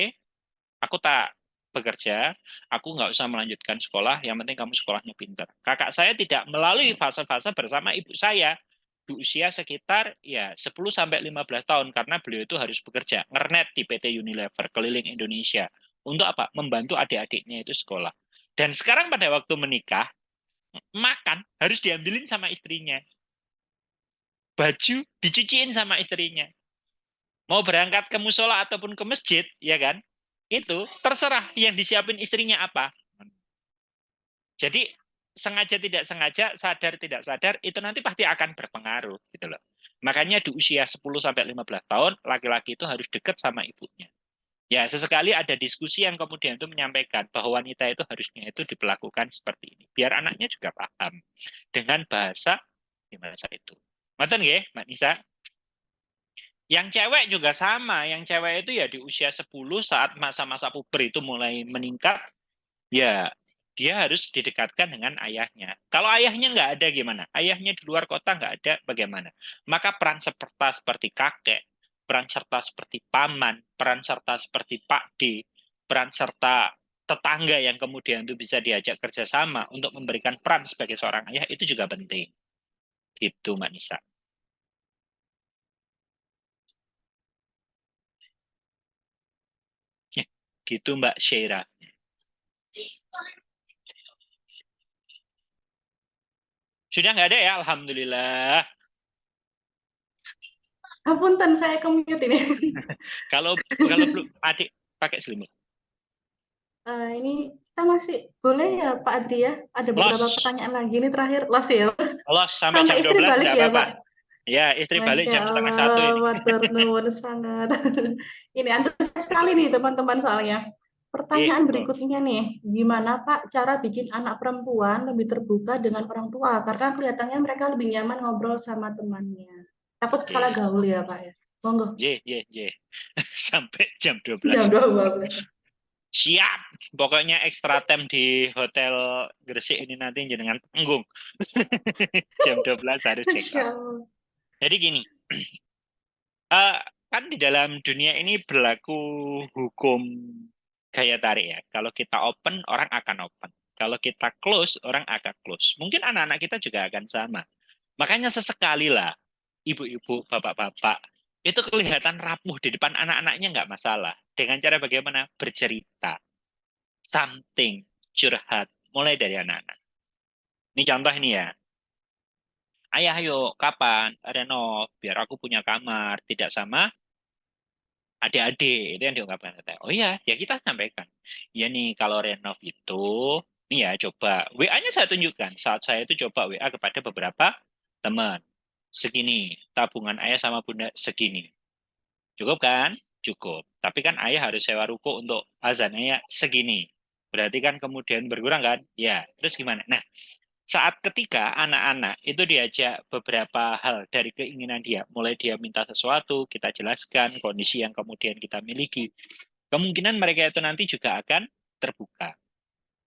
aku tak bekerja, aku nggak usah melanjutkan sekolah, yang penting kamu sekolahnya pintar. Kakak saya tidak melalui fase-fase bersama ibu saya di usia sekitar ya 10 sampai 15 tahun karena beliau itu harus bekerja, ngernet di PT Unilever keliling Indonesia. Untuk apa? Membantu adik-adiknya itu sekolah. Dan sekarang pada waktu menikah, makan harus diambilin sama istrinya. Baju dicuciin sama istrinya. Mau berangkat ke musola ataupun ke masjid, ya kan? Itu terserah yang disiapin istrinya apa. Jadi sengaja tidak sengaja, sadar tidak sadar, itu nanti pasti akan berpengaruh gitu loh. Makanya di usia 10 sampai 15 tahun laki-laki itu harus dekat sama ibunya. Ya, sesekali ada diskusi yang kemudian itu menyampaikan bahwa wanita itu harusnya itu diperlakukan seperti ini. Biar anaknya juga paham dengan bahasa di masa itu. Ngoten nggih, Mbak Nisa? Yang cewek juga sama, yang cewek itu ya di usia 10 saat masa-masa puber itu mulai meningkat, ya dia harus didekatkan dengan ayahnya. Kalau ayahnya nggak ada gimana? Ayahnya di luar kota nggak ada bagaimana? Maka peran serta seperti kakek, peran serta seperti paman, peran serta seperti Pak D, peran serta tetangga yang kemudian itu bisa diajak kerjasama untuk memberikan peran sebagai seorang ayah itu juga penting. Gitu Mbak Nisa. Gitu Mbak Sheira. Sudah nggak ada ya, Alhamdulillah. Apunten, saya ke-mute ini. Kalau belum adik pakai selimut. Ini kita masih boleh ya Pak Adri ya? Ada beberapa Los. pertanyaan lagi ini terakhir. Los ya? Los sampai jam Sampai istri 12 balik nggak ya apa-apa. Pak? Ya, istri balik Masya jam setengah 1 Allah, ini. matur nuwun sangat. Ini antusias sekali nih teman-teman soalnya. Pertanyaan berikutnya nih, gimana Pak cara bikin anak perempuan lebih terbuka dengan orang tua? Karena kelihatannya mereka lebih nyaman ngobrol sama temannya. Takut kalah gaul ya Pak ya? Monggo. J. Sampai jam 12. Jam 12. Siap. Pokoknya ekstra time di Hotel Gresik ini nanti jenengan tanggung. Jam 12 harus check out. Jadi gini. Kan di dalam dunia ini berlaku hukum gaya tarik ya. Kalau kita open, orang akan open. Kalau kita close, orang akan close. Mungkin anak-anak kita juga akan sama. Makanya sesekali lah, ibu-ibu, bapak-bapak, itu kelihatan rapuh di depan anak-anaknya nggak masalah. Dengan cara bagaimana? Bercerita. Something, curhat. Mulai dari anak-anak. Ini contoh ini ya. Ayah, ayo, kapan? Renov, biar aku punya kamar. Tidak sama adik-adik itu yang diungkapkan. Oh iya, ya kita sampaikan. Ya nih kalau renov itu Nih ya, coba. WA-nya saya tunjukkan. Saat saya itu coba WA kepada beberapa teman. Segini, tabungan ayah sama bunda segini. Cukup kan? Cukup. Tapi kan ayah harus sewa ruko untuk azan ayah segini. Berarti kan kemudian berkurang kan? Ya, terus gimana? Nah, saat ketika anak-anak itu diajak beberapa hal dari keinginan dia, mulai dia minta sesuatu, kita jelaskan kondisi yang kemudian kita miliki. Kemungkinan mereka itu nanti juga akan terbuka.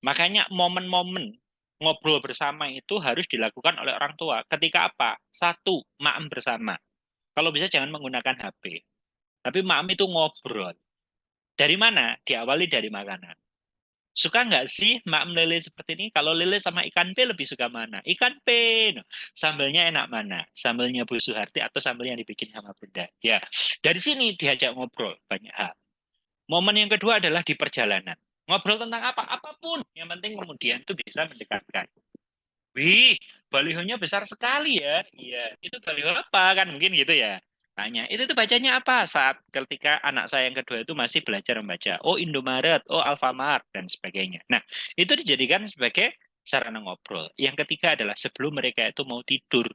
Makanya momen-momen ngobrol bersama itu harus dilakukan oleh orang tua. Ketika apa? Satu, maem bersama. Kalau bisa jangan menggunakan HP. Tapi maem itu ngobrol. Dari mana? Diawali dari makanan. Suka nggak sih maem lele seperti ini? Kalau lele sama ikan pe lebih suka mana? Ikan pe. No. Sambelnya enak mana? Sambelnya Bu Suharti atau sambel yang dibikin sama Bunda? Ya, dari sini diajak ngobrol banyak hal. Momen yang kedua adalah di perjalanan. Ngobrol tentang apa? Apapun. Yang penting kemudian itu bisa mendekatkan. Wih, balihonya besar sekali ya. Iya, itu baliho apa kan? Mungkin gitu ya. Tanya, itu tuh bacanya apa? Saat ketika anak saya yang kedua itu masih belajar membaca. Oh, Indomaret, oh, Alfamart, dan sebagainya. Nah, itu dijadikan sebagai sarana ngobrol. Yang ketiga adalah sebelum mereka itu mau tidur.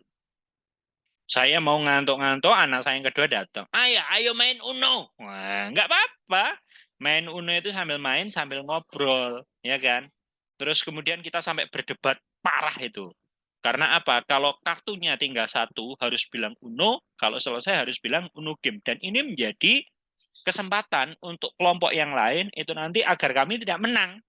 Saya mau ngantuk-ngantuk, anak saya yang kedua datang. Ayah, ayo main Uno. Wah, nggak apa-apa. Main Uno itu sambil main, sambil ngobrol. Ya kan? Terus kemudian kita sampai berdebat parah itu. Karena apa? Kalau kartunya tinggal satu, harus bilang Uno. Kalau selesai harus bilang Uno game. Dan ini menjadi kesempatan untuk kelompok yang lain itu nanti agar kami tidak menang.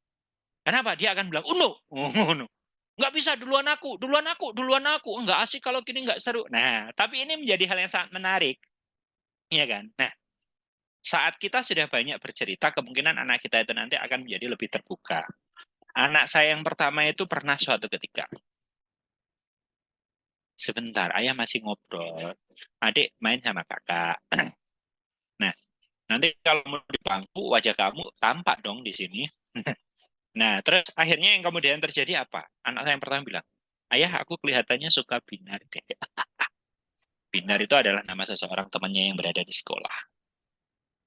Kenapa? Dia akan bilang Uno. Uno. Nggak bisa duluan aku, duluan aku, duluan aku. Nggak asik kalau gini nggak seru. Nah, tapi ini menjadi hal yang sangat menarik. Iya kan? Nah, saat kita sudah banyak bercerita, kemungkinan anak kita itu nanti akan menjadi lebih terbuka. Anak saya yang pertama itu pernah suatu ketika. Sebentar, ayah masih ngobrol. Adik main sama kakak. Nah, nanti kalau mau di bangku, wajah kamu tampak dong di sini. Nah, terus akhirnya yang kemudian terjadi apa? Anak saya yang pertama bilang, ayah aku kelihatannya suka Binar deh. Binar itu adalah nama seseorang temannya yang berada di sekolah.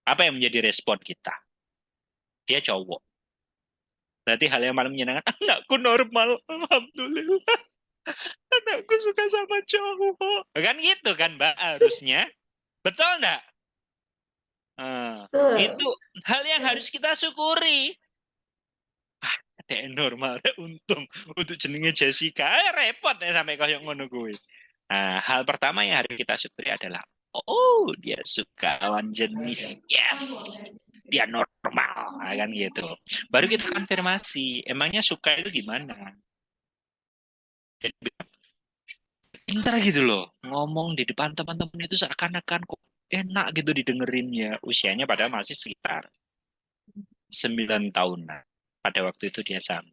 Apa yang menjadi respon kita? Dia cowok. Berarti hal yang paling menyenangkan, anakku normal, alhamdulillah. Anakku suka sama cowok. Kan gitu kan Mbak, harusnya. Betul enggak? Itu hal yang harus kita syukuri. Ada normal, untung untuk jenenge Jessica, repot ya sampai koyok ngono kuwi. Nah, hal pertama yang harus kita syukuri adalah, oh dia suka lawan jenis, yes, dia normal, kan gitu. Baru kita konfirmasi, emangnya suka itu gimana? Jadi, pintar gitu loh, ngomong di depan teman-teman itu seakan-akan kok enak gitu didengerinnya. Usianya padahal masih sekitar 9 tahunan. Pada waktu itu dia sama.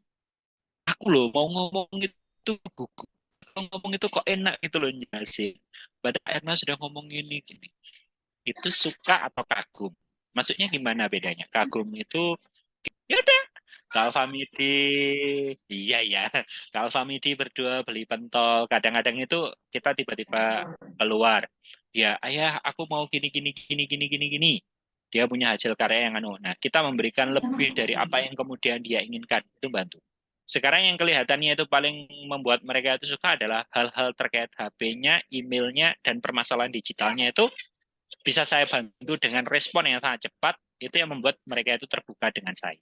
Aku loh mau ngomong itu gugup. Ngomong itu kok enak gitu loh jelasin. Padahal Erna sudah ngomong gini. Itu suka atau kagum? Maksudnya gimana bedanya? Kagum itu ya udah Kalfamidi, iya ya. Kalfamidi berdua beli pentol. Kadang-kadang itu kita tiba-tiba keluar. Ya, ayah, aku mau gini. Dia punya hasil karya yang anu. Nah, kita memberikan lebih dari apa yang kemudian dia inginkan. Itu bantu. Sekarang yang kelihatannya itu paling membuat mereka itu suka adalah hal-hal terkait HP-nya, emailnya, dan permasalahan digitalnya itu bisa saya bantu dengan respon yang sangat cepat. Itu yang membuat mereka itu terbuka dengan saya.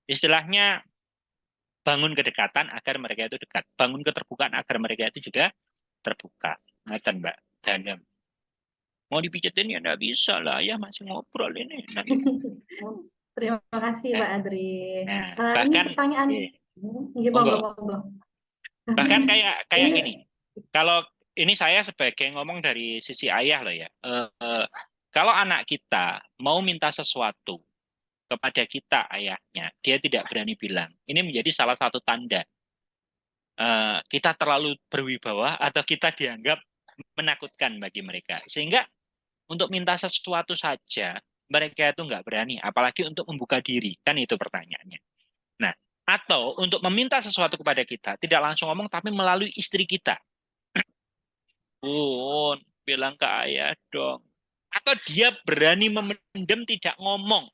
Istilahnya bangun kedekatan agar mereka itu dekat. Bangun keterbukaan agar mereka itu juga terbuka. Ngeten Mbak Danem. Mau dipijetin ya nggak bisa lah. Ya masih ngobrol ini. Terima kasih Pak Adri. Nah, Ini bahkan pertanyaan. Gimana? bahkan kayak Ini- gini. Kalau ini saya sebagai ngomong dari sisi ayah loh ya. Kalau anak kita mau minta sesuatu kepada kita ayahnya, dia tidak berani bilang. Ini menjadi salah satu tanda kita terlalu berwibawa atau kita dianggap menakutkan bagi mereka. Sehingga untuk minta sesuatu saja mereka itu nggak berani, apalagi untuk membuka diri. Kan itu pertanyaannya. Nah, atau untuk meminta sesuatu kepada kita, tidak langsung ngomong tapi melalui istri kita. Bun, bilang ke ayah dong. Atau dia berani memendam tidak ngomong.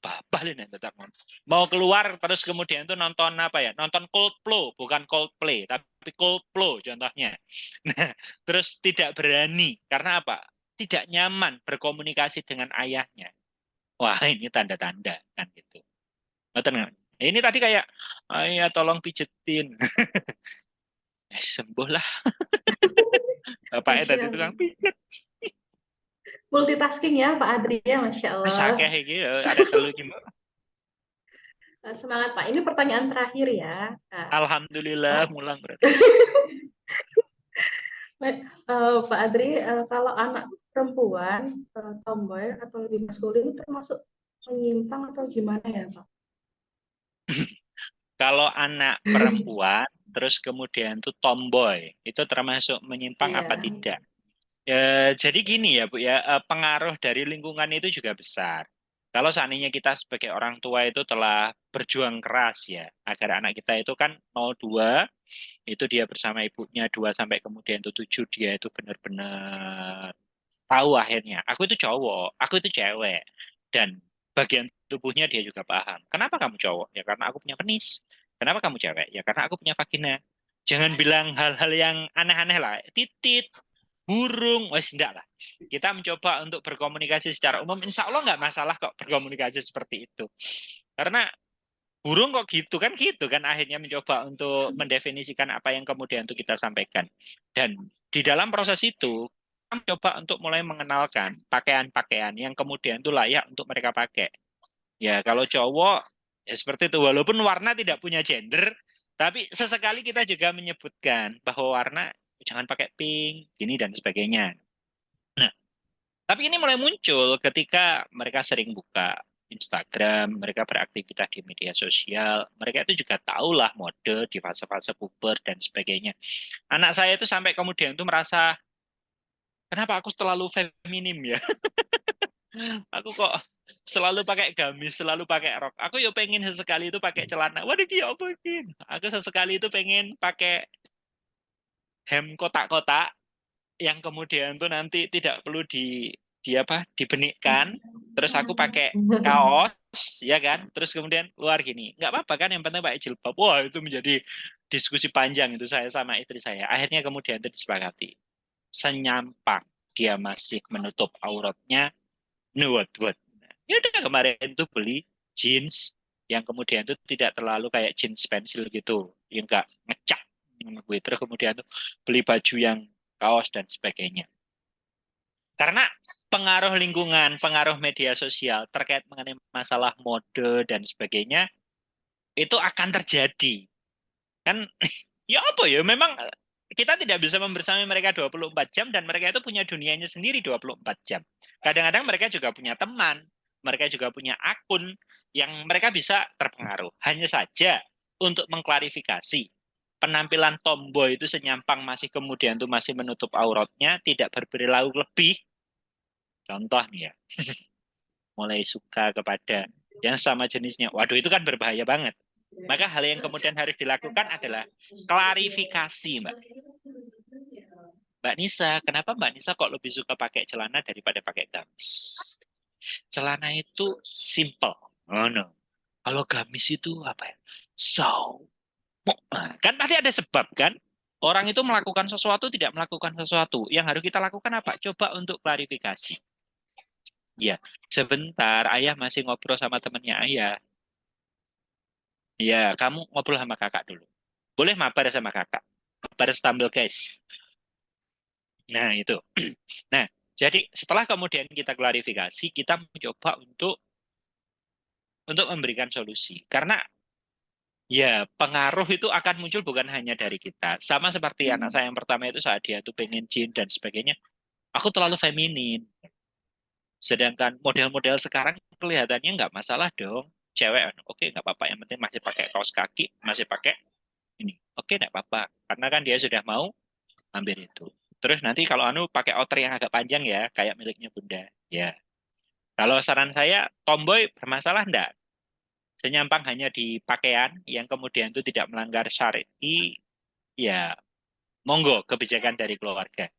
Babalin tetap mau keluar terus kemudian tuh nonton apa ya? Nonton Coldplay, bukan Coldplay, tapi Coldplay contohnya. Nah, terus tidak berani karena apa? Tidak nyaman berkomunikasi dengan ayahnya. Wah, ini tanda-tanda kan gitu. Ngerti nggak? Ini tadi kayak, ayah tolong pijetin. Sembuh lah. Bapaknya Masya tadi tukang Allah. pijet. Multitasking ya Pak Adri ya, Masya Allah. Sakeh gitu, ada telu gimana? Semangat Pak. Ini pertanyaan terakhir ya. Nah, Alhamdulillah, Pak, mulang berarti. Pak Adri, kalau anak perempuan, tomboy atau lebih maskulin termasuk menyimpang atau gimana ya Pak? Kalau anak perempuan, terus kemudian tuh tomboy, itu termasuk menyimpang apa Iya. tidak? Jadi gini ya Bu ya, pengaruh dari lingkungan itu juga besar. Kalau seandainya kita sebagai orang tua itu telah berjuang keras ya, agar anak kita itu kan 02, itu dia bersama ibunya 2 sampai kemudian itu 7, dia itu benar-benar tahu akhirnya, aku itu cowok, aku itu cewek, dan bagian tubuhnya dia juga paham. Kenapa kamu cowok? Ya karena aku punya penis. Kenapa kamu cewek? Ya karena aku punya vagina. Jangan bilang hal-hal yang aneh-aneh lah. Titit, burung, wes enggak lah. Kita mencoba untuk berkomunikasi secara umum. Insya Allah nggak masalah kok berkomunikasi seperti itu. Karena burung kok gitu kan akhirnya mencoba untuk mendefinisikan apa yang kemudian itu kita sampaikan. Dan di dalam proses itu kita mencoba untuk mulai mengenalkan pakaian-pakaian yang kemudian itu layak untuk mereka pakai. Ya kalau cowok ya seperti itu, walaupun warna tidak punya gender, tapi sesekali kita juga menyebutkan bahwa warna jangan pakai pink, ini dan sebagainya. Nah, tapi ini mulai muncul ketika mereka sering buka Instagram, mereka beraktivitas di media sosial, mereka itu juga tahulah mode di fase-fase puber dan sebagainya. Anak saya itu sampai kemudian itu merasa, kenapa aku terlalu feminim ya? Aku kok selalu pakai gamis, selalu pakai rok. Aku ya pengen sesekali itu pakai celana. Waduh, ya apa ini? Aku sesekali itu pengen pakai hem kotak-kotak yang kemudian tuh nanti tidak perlu di apa dibenikkan, terus aku pakai kaos ya kan, terus kemudian keluar gini, nggak apa-apa kan, yang penting pakai jilbab. Wah, itu menjadi diskusi panjang itu saya sama istri saya, akhirnya kemudian itu disepakati, senyampang dia masih menutup auratnya, nuwet buat ya udah, kemarin tuh beli jeans yang kemudian itu tidak terlalu kayak jeans pensil gitu, yang nggak ngecak gue, terus kemudian tuh beli baju yang kaos dan sebagainya. Karena pengaruh lingkungan, pengaruh media sosial terkait mengenai masalah mode dan sebagainya itu akan terjadi. Kan ya apa ya, memang kita tidak bisa membersamai mereka 24 jam dan mereka itu punya dunianya sendiri 24 jam. Kadang-kadang mereka juga punya teman, mereka juga punya akun yang mereka bisa terpengaruh. Hanya saja untuk mengklarifikasi, penampilan tomboy itu senyampang masih kemudian tuh masih menutup auratnya, tidak berperilaku lebih. Contoh nih ya, mulai suka kepada yang sama jenisnya. Waduh, itu kan berbahaya banget. Maka hal yang kemudian harus dilakukan adalah klarifikasi, Mbak. Mbak Nisa, kenapa Mbak Nisa kok lebih suka pakai celana daripada pakai gamis? Celana itu simple. Oh no. Kalau gamis itu apa ya? So. Kan pasti ada sebab kan? Orang itu melakukan sesuatu, tidak melakukan sesuatu. Yang harus kita lakukan apa? Coba untuk klarifikasi. Ya, sebentar ayah masih ngobrol sama temannya ayah. Ya, kamu ngobrol sama kakak dulu. Boleh mabar sama kakak. Mabar stumble guys. Nah, itu. Nah, jadi setelah kemudian kita klarifikasi, kita mencoba untuk memberikan solusi. Karena ya pengaruh itu akan muncul bukan hanya dari kita. Sama seperti anak saya yang pertama itu saat dia tuh pengen jin dan sebagainya. Aku terlalu feminin. Sedangkan model-model sekarang kelihatannya nggak masalah dong. Cewek, oke nggak apa-apa. Yang penting masih pakai kaos kaki, masih pakai ini. Oke, nggak apa-apa. Karena kan dia sudah mau ambil itu. Terus nanti kalau pakai outer yang agak panjang ya, kayak miliknya Bunda. Ya. Kalau saran saya, tomboy bermasalah enggak? Senyampang hanya di pakaian yang kemudian itu tidak melanggar syar'i, ya monggo kebijakan dari keluarga.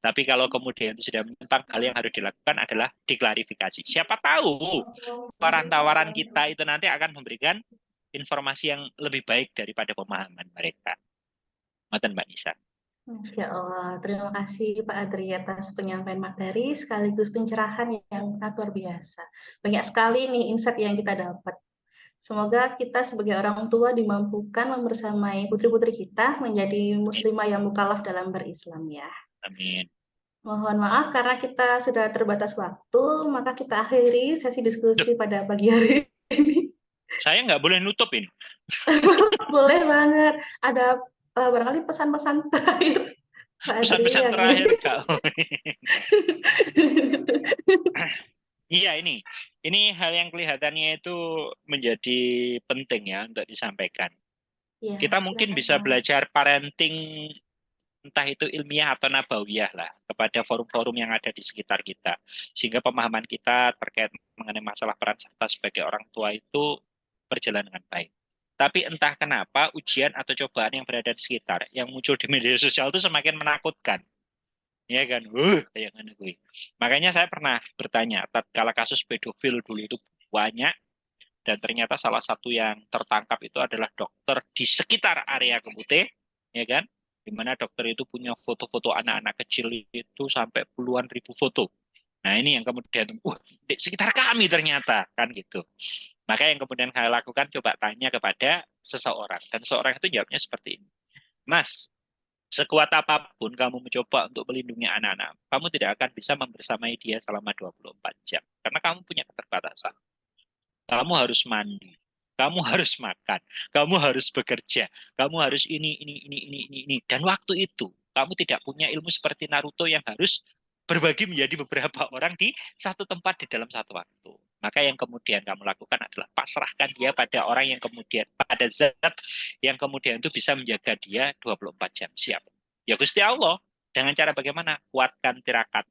Tapi kalau kemudian itu sudah menyimpang, hal yang harus dilakukan adalah diklarifikasi. Siapa tahu tawaran kita itu nanti akan memberikan informasi yang lebih baik daripada pemahaman mereka. Ngoten Mbak Nisa. Masya Allah, terima kasih Pak Adri atas penyampaian materi sekaligus pencerahan yang sangat luar biasa. Banyak sekali nih insight yang kita dapat. Semoga kita sebagai orang tua dimampukan membersamai putri-putri kita menjadi muslimah yang mukallaf dalam berislam ya. Amin. Mohon maaf karena kita sudah terbatas waktu, maka kita akhiri sesi diskusi pada pagi hari ini. Saya nggak boleh nutup ini. Boleh banget. Ada barangkali pesan-pesan terakhir. Pesan-pesan terakhir Kak. Iya, ini hal yang kelihatannya itu menjadi penting ya untuk disampaikan. Ya, Kita mungkin bisa belajar parenting entah itu ilmiah atau nabawiyah lah kepada forum-forum yang ada di sekitar kita, sehingga pemahaman kita terkait mengenai masalah peran serta sebagai orang tua itu berjalan dengan baik. Tapi entah kenapa ujian atau cobaan yang berada di sekitar yang muncul di media sosial itu semakin menakutkan. Ya kan, kayak mana gue. Makanya saya pernah bertanya, tatkala kasus pedofil dulu itu banyak, dan ternyata salah satu yang tertangkap itu adalah dokter di sekitar area Kemute, ya kan, di mana dokter itu punya foto-foto anak-anak kecil itu sampai puluhan ribu foto. Nah ini yang kemudian, di sekitar kami ternyata, kan gitu. Maka yang kemudian saya lakukan, coba tanya kepada seseorang, dan seseorang itu jawabnya seperti ini, Mas, sekuat apapun kamu mencoba untuk melindungi anak-anak, kamu tidak akan bisa membersamai dia selama 24 jam. Karena kamu punya keterbatasan. Kamu harus mandi, kamu harus makan, kamu harus bekerja, kamu harus ini. Dan waktu itu, kamu tidak punya ilmu seperti Naruto yang harus berbagi menjadi beberapa orang di satu tempat di dalam satu waktu. Maka yang kemudian kamu lakukan adalah pasrahkan dia pada orang yang kemudian, pada zat yang kemudian itu bisa menjaga dia 24 jam. Siap. Ya Gusti Allah. Dengan cara bagaimana? Kuatkan tirakat.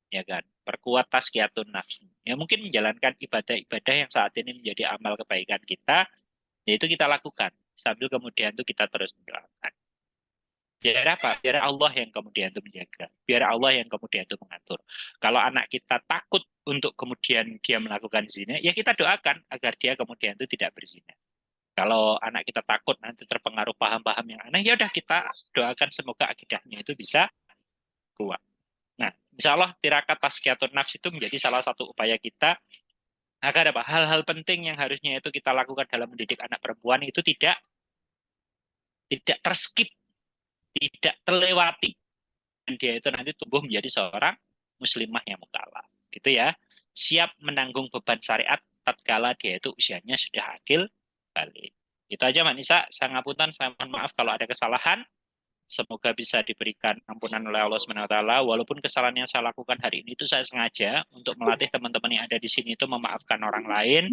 Ya kan? Perkuat tazkiyatun nafs. Ya mungkin menjalankan ibadah-ibadah yang saat ini menjadi amal kebaikan kita, yaitu kita lakukan. Sambil kemudian itu kita terus menjalankan. Biar apa? Biar Allah yang kemudian itu menjaga. Biar Allah yang kemudian itu mengatur. Kalau anak kita takut untuk kemudian dia melakukan zina, ya kita doakan agar dia kemudian itu tidak berzina. Kalau anak kita takut nanti terpengaruh paham-paham yang aneh, ya udah kita doakan semoga akidahnya itu bisa kuat. Nah, insya Allah tirakat tazkiyatun nafs itu menjadi salah satu upaya kita agar apa? Hal-hal penting yang harusnya itu kita lakukan dalam mendidik anak perempuan itu tidak terskip, tidak terlewati, dan dia itu nanti tumbuh menjadi seorang muslimah yang mukallaf, gitu ya, siap menanggung beban syariat tatkala dia itu usianya sudah akil balik. Itu aja Mbak Nisa, saya ngapunten, saya mohon maaf kalau ada kesalahan. Semoga bisa diberikan ampunan oleh Allah SWT. Walaupun kesalahan yang saya lakukan hari ini itu saya sengaja untuk melatih teman-teman yang ada di sini itu memaafkan orang lain,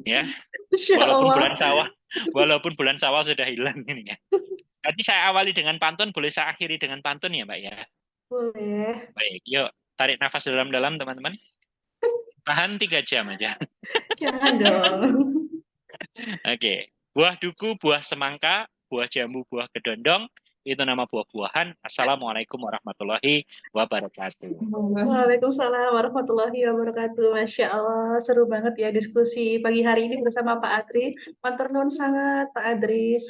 ya. Walaupun bulan sawal sudah hilang ini ya. Nanti saya awali dengan pantun, boleh saya akhiri dengan pantun ya Mbak ya? Boleh. Baik, yuk tarik nafas dalam-dalam teman-teman. Tahan 3 jam aja. Jangan dong. Oke. Buah duku, buah semangka, buah jambu, buah kedondong, itu nama buah-buahan. Assalamualaikum warahmatullahi wabarakatuh. Waalaikumsalam warahmatullahi wabarakatuh. Masya Allah, seru banget ya diskusi pagi hari ini bersama Pak Adri. Matur nuwun sangat Pak Adri.